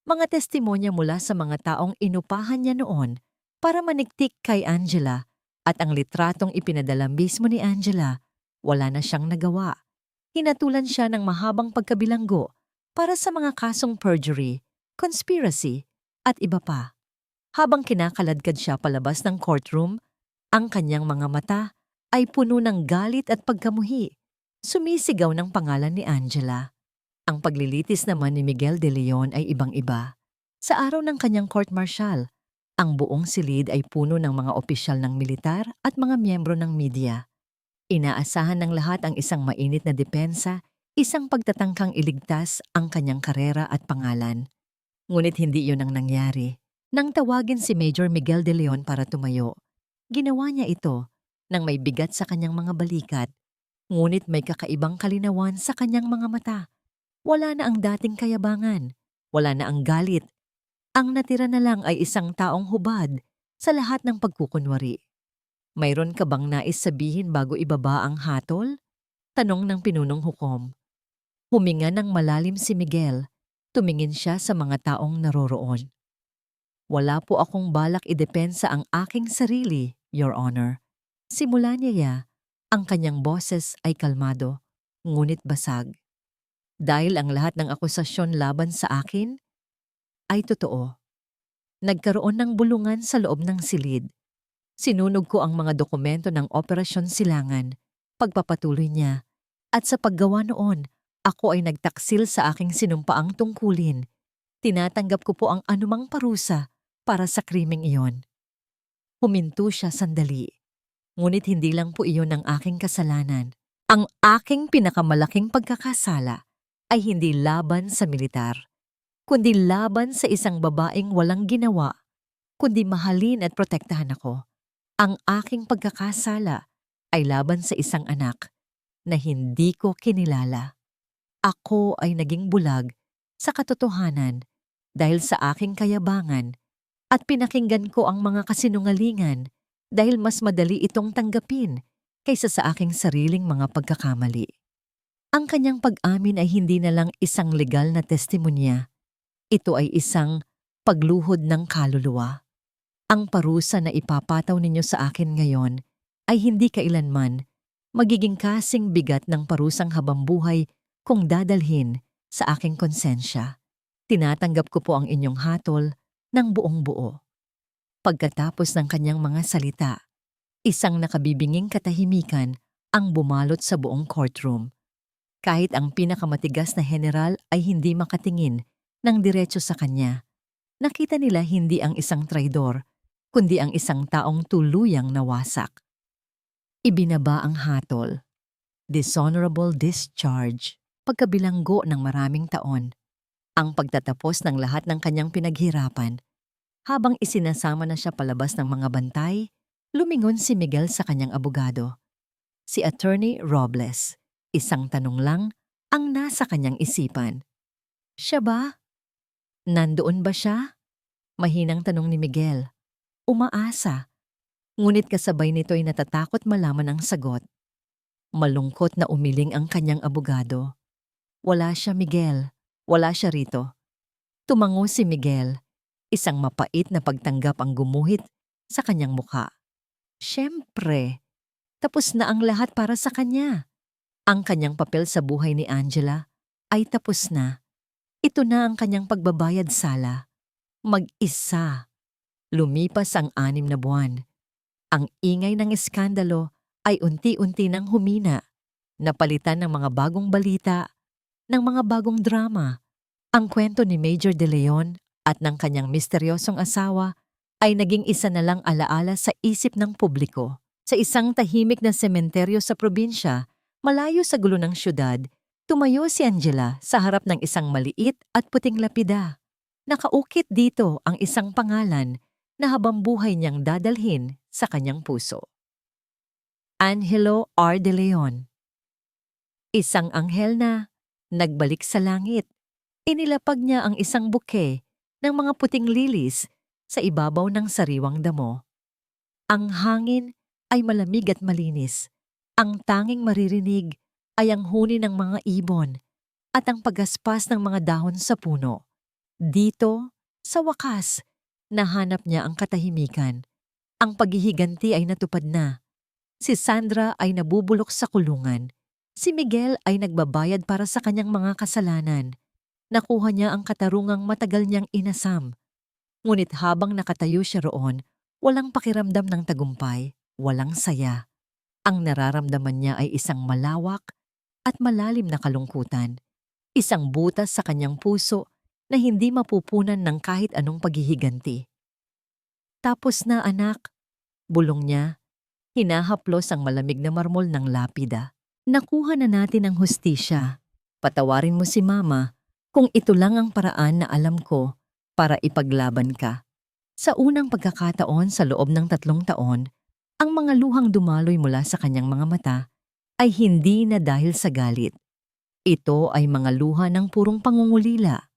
mga testimonya mula sa mga taong inupahan niya noon para maniktik kay Angela at ang litratong ipinadala mismo ni Angela, wala na siyang nagawa. Hinatulan siya ng mahabang pagkabilanggo para sa mga kasong perjury, conspiracy, at iba pa. Habang kinakaladkad siya palabas ng courtroom, ang kanyang mga mata ay puno ng galit at pagkamuhi. Sumisigaw ng pangalan ni Angela. Ang paglilitis naman ni Miguel de Leon ay ibang-iba. Sa araw ng kanyang court-martial, ang buong silid ay puno ng mga opisyal ng militar at mga miyembro ng media. Inaasahan ng lahat ang isang mainit na depensa, isang pagtatangkang iligtas ang kanyang karera at pangalan. Ngunit hindi iyon ang nangyari. Nang tawagin si Major Miguel de Leon para tumayo, ginawa niya ito nang may bigat sa kanyang mga balikat, ngunit may kakaibang kalinawan sa kanyang mga mata. Wala na ang dating kayabangan, wala na ang galit. Ang natira na lang ay isang taong hubad sa lahat ng pagkukunwari. Mayroon ka bang nais sabihin bago ibaba ang hatol? Tanong ng pinunong hukom. Huminga ng malalim si Miguel. Tumingin siya sa mga taong naroroon. Wala po akong balak idepensa ang aking sarili, Your Honor. Simula niya, ang kanyang boses ay kalmado, ngunit basag. Dahil ang lahat ng akusasyon laban sa akin ay totoo. Nagkaroon ng bulungan sa loob ng silid. Sinunog ko ang mga dokumento ng Operasyon Silangan, pagpapatuloy niya, at sa paggawa noon, ako ay nagtaksil sa aking sinumpaang tungkulin. Tinatanggap ko po ang anumang parusa para sa krimeng iyon. Huminto siya sandali. Ngunit hindi lang po iyon ang aking kasalanan. Ang aking pinakamalaking pagkakasala ay hindi laban sa militar, kundi laban sa isang babaeng walang ginawa, kundi mahalin at protektahan ako. Ang aking pagkakasala ay laban sa isang anak na hindi ko kinilala. Ako ay naging bulag sa katotohanan dahil sa aking kayabangan at pinakinggan ko ang mga kasinungalingan dahil mas madali itong tanggapin kaysa sa aking sariling mga pagkakamali. Ang kanyang pag-amin ay hindi na lang isang legal na testimonya. Ito ay isang pagluhod ng kaluluwa. Ang parusa na ipapataw ninyo sa akin ngayon ay hindi kailanman magiging kasing bigat ng parusang habambuhay kung dadalhin sa aking konsensya. Tinatanggap ko po ang inyong hatol ng buong buo. Pagkatapos ng kanyang mga salita, isang nakabibinging katahimikan ang bumalot sa buong courtroom. Kahit ang pinakamatigas na general ay hindi makatingin ng diretso sa kanya. Nakita nila hindi ang isang traidor, kundi ang isang taong tuluyang nawasak. Ibinaba ang hatol. Dishonorable discharge. Pagkabilanggo ng maraming taon. Ang pagtatapos ng lahat ng kanyang pinaghirapan. Habang isinasama na siya palabas ng mga bantay, lumingon si Miguel sa kanyang abogado. Si Attorney Robles. Isang tanong lang ang nasa kanyang isipan. Siya ba? Nandoon ba siya? Mahinang tanong ni Miguel. Umaasa. Ngunit kasabay nito'y natatakot malaman ang sagot. Malungkot na umiling ang kanyang abogado. Wala siya, Miguel. Wala siya rito. Tumango si Miguel. Isang mapait na pagtanggap ang gumuhit sa kanyang mukha. Siyempre, tapos na ang lahat para sa kanya. Ang kanyang papel sa buhay ni Angela ay tapos na. Ito na ang kanyang pagbabayad sala. Mag-isa. Lumipas ang 6 na buwan. Ang ingay ng eskandalo ay unti-unti nang humina. Napalitan ng mga bagong balita, ng mga bagong drama. Ang kwento ni Major De Leon at ng kanyang misteryosong asawa ay naging isa na lang alaala sa isip ng publiko. Sa isang tahimik na sementeryo sa probinsya, malayo sa gulo ng syudad, tumayo si Angela sa harap ng isang maliit at puting lapida. Nakaukit dito ang isang pangalan na habang buhay niyang dadalhin sa kanyang puso. Angelo R. De Leon. Isang anghel na nagbalik sa langit. Inilapag niya ang isang buke ng mga puting lilis sa ibabaw ng sariwang damo. Ang hangin ay malamig at malinis. Ang tanging maririnig ay ang huni ng mga ibon at ang pagaspas ng mga dahon sa puno. Dito, sa wakas, nahanap niya ang katahimikan. Ang paghihiganti ay natupad na. Si Sandra ay nabubulok sa kulungan. Si Miguel ay nagbabayad para sa kanyang mga kasalanan. Nakuha niya ang katarungang matagal niyang inasam. Ngunit habang nakatayo siya roon, walang pakiramdam ng tagumpay, walang saya. Ang nararamdaman niya ay isang malawak at malalim na kalungkutan. Isang butas sa kanyang puso na hindi mapupunan ng kahit anong paghihiganti. Tapos na, anak, bulong niya. Hinahaplos ang malamig na marmol ng lapida. Nakuha na natin ang hustisya. Patawarin mo si Mama kung ito lang ang paraan na alam ko para ipaglaban ka. Sa unang pagkakataon sa loob ng 3 taon, ang mga luhang dumaloy mula sa kanyang mga mata ay hindi na dahil sa galit. Ito ay mga luha ng purong pangungulila.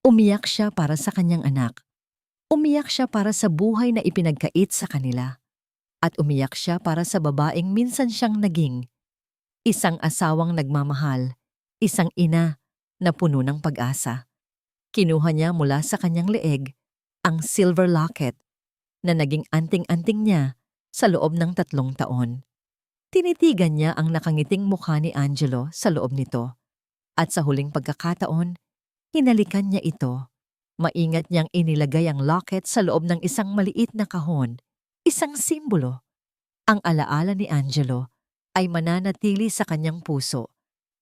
Umiyak siya para sa kanyang anak. Umiyak siya para sa buhay na ipinagkait sa kanila. At umiyak siya para sa babaeng minsan siyang naging. Isang asawang nagmamahal, isang ina na puno ng pag-asa. Kinuha niya mula sa kanyang leeg ang silver locket na naging anting-anting niya sa loob ng 3 taon. Tinitigan niya ang nakangiting mukha ni Angelo sa loob nito. At sa huling pagkakataon, hinalikan niya ito. Maingat niyang inilagay ang locket sa loob ng isang maliit na kahon. Isang simbolo. Ang alaala ni Angelo ay mananatili sa kanyang puso,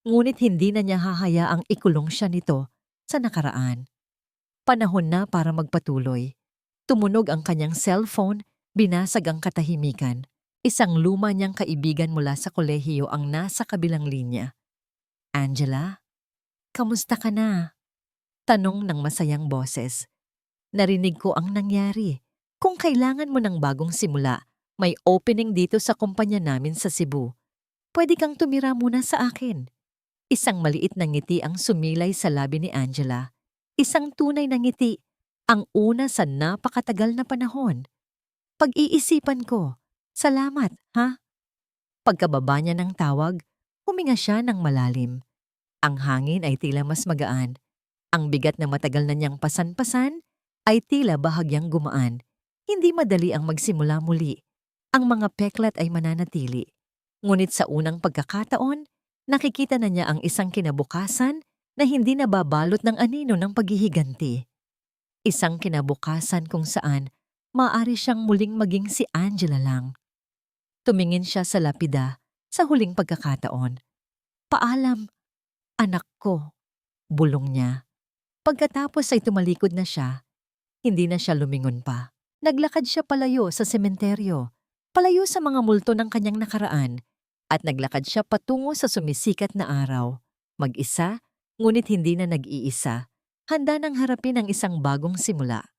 ngunit hindi na niya hahayaang ikulong siya nito sa nakaraan. Panahon na para magpatuloy. Tumunog ang kanyang cellphone, binasag ang katahimikan. Isang luma niyang kaibigan mula sa kolehiyo ang nasa kabilang linya. Angela, kamusta ka na? Tanong ng masayang boses. Narinig ko ang nangyari. Kung kailangan mo ng bagong simula, may opening dito sa kumpanya namin sa Cebu. Pwede kang tumira muna sa akin. Isang maliit na ngiti ang sumilay sa labi ni Angela. Isang tunay na ngiti, ang una sa napakatagal na panahon. Pag-iisipan ko, salamat, ha? Pagkababa niya ng tawag, huminga siya ng malalim. Ang hangin ay tila mas magaan. Ang bigat na matagal na niyang pasan-pasan ay tila bahagyang gumaan. Hindi madali ang magsimula muli. Ang mga peklat ay mananatili. Ngunit sa unang pagkakataon, nakikita na niya ang isang kinabukasan na hindi nababalot ng anino ng paghihiganti. Isang kinabukasan kung saan maaari siyang muling maging si Angela lang. Tumingin siya sa lapida sa huling pagkakataon. Paalam, anak ko, bulong niya. Pagkatapos ay tumalikod na siya. Hindi na siya lumingon pa. Naglakad siya palayo sa sementeryo, palayo sa mga multo ng kanyang nakaraan, at naglakad siya patungo sa sumisikat na araw. Mag-isa, ngunit hindi na nag-iisa. Handa nang harapin ang isang bagong simula.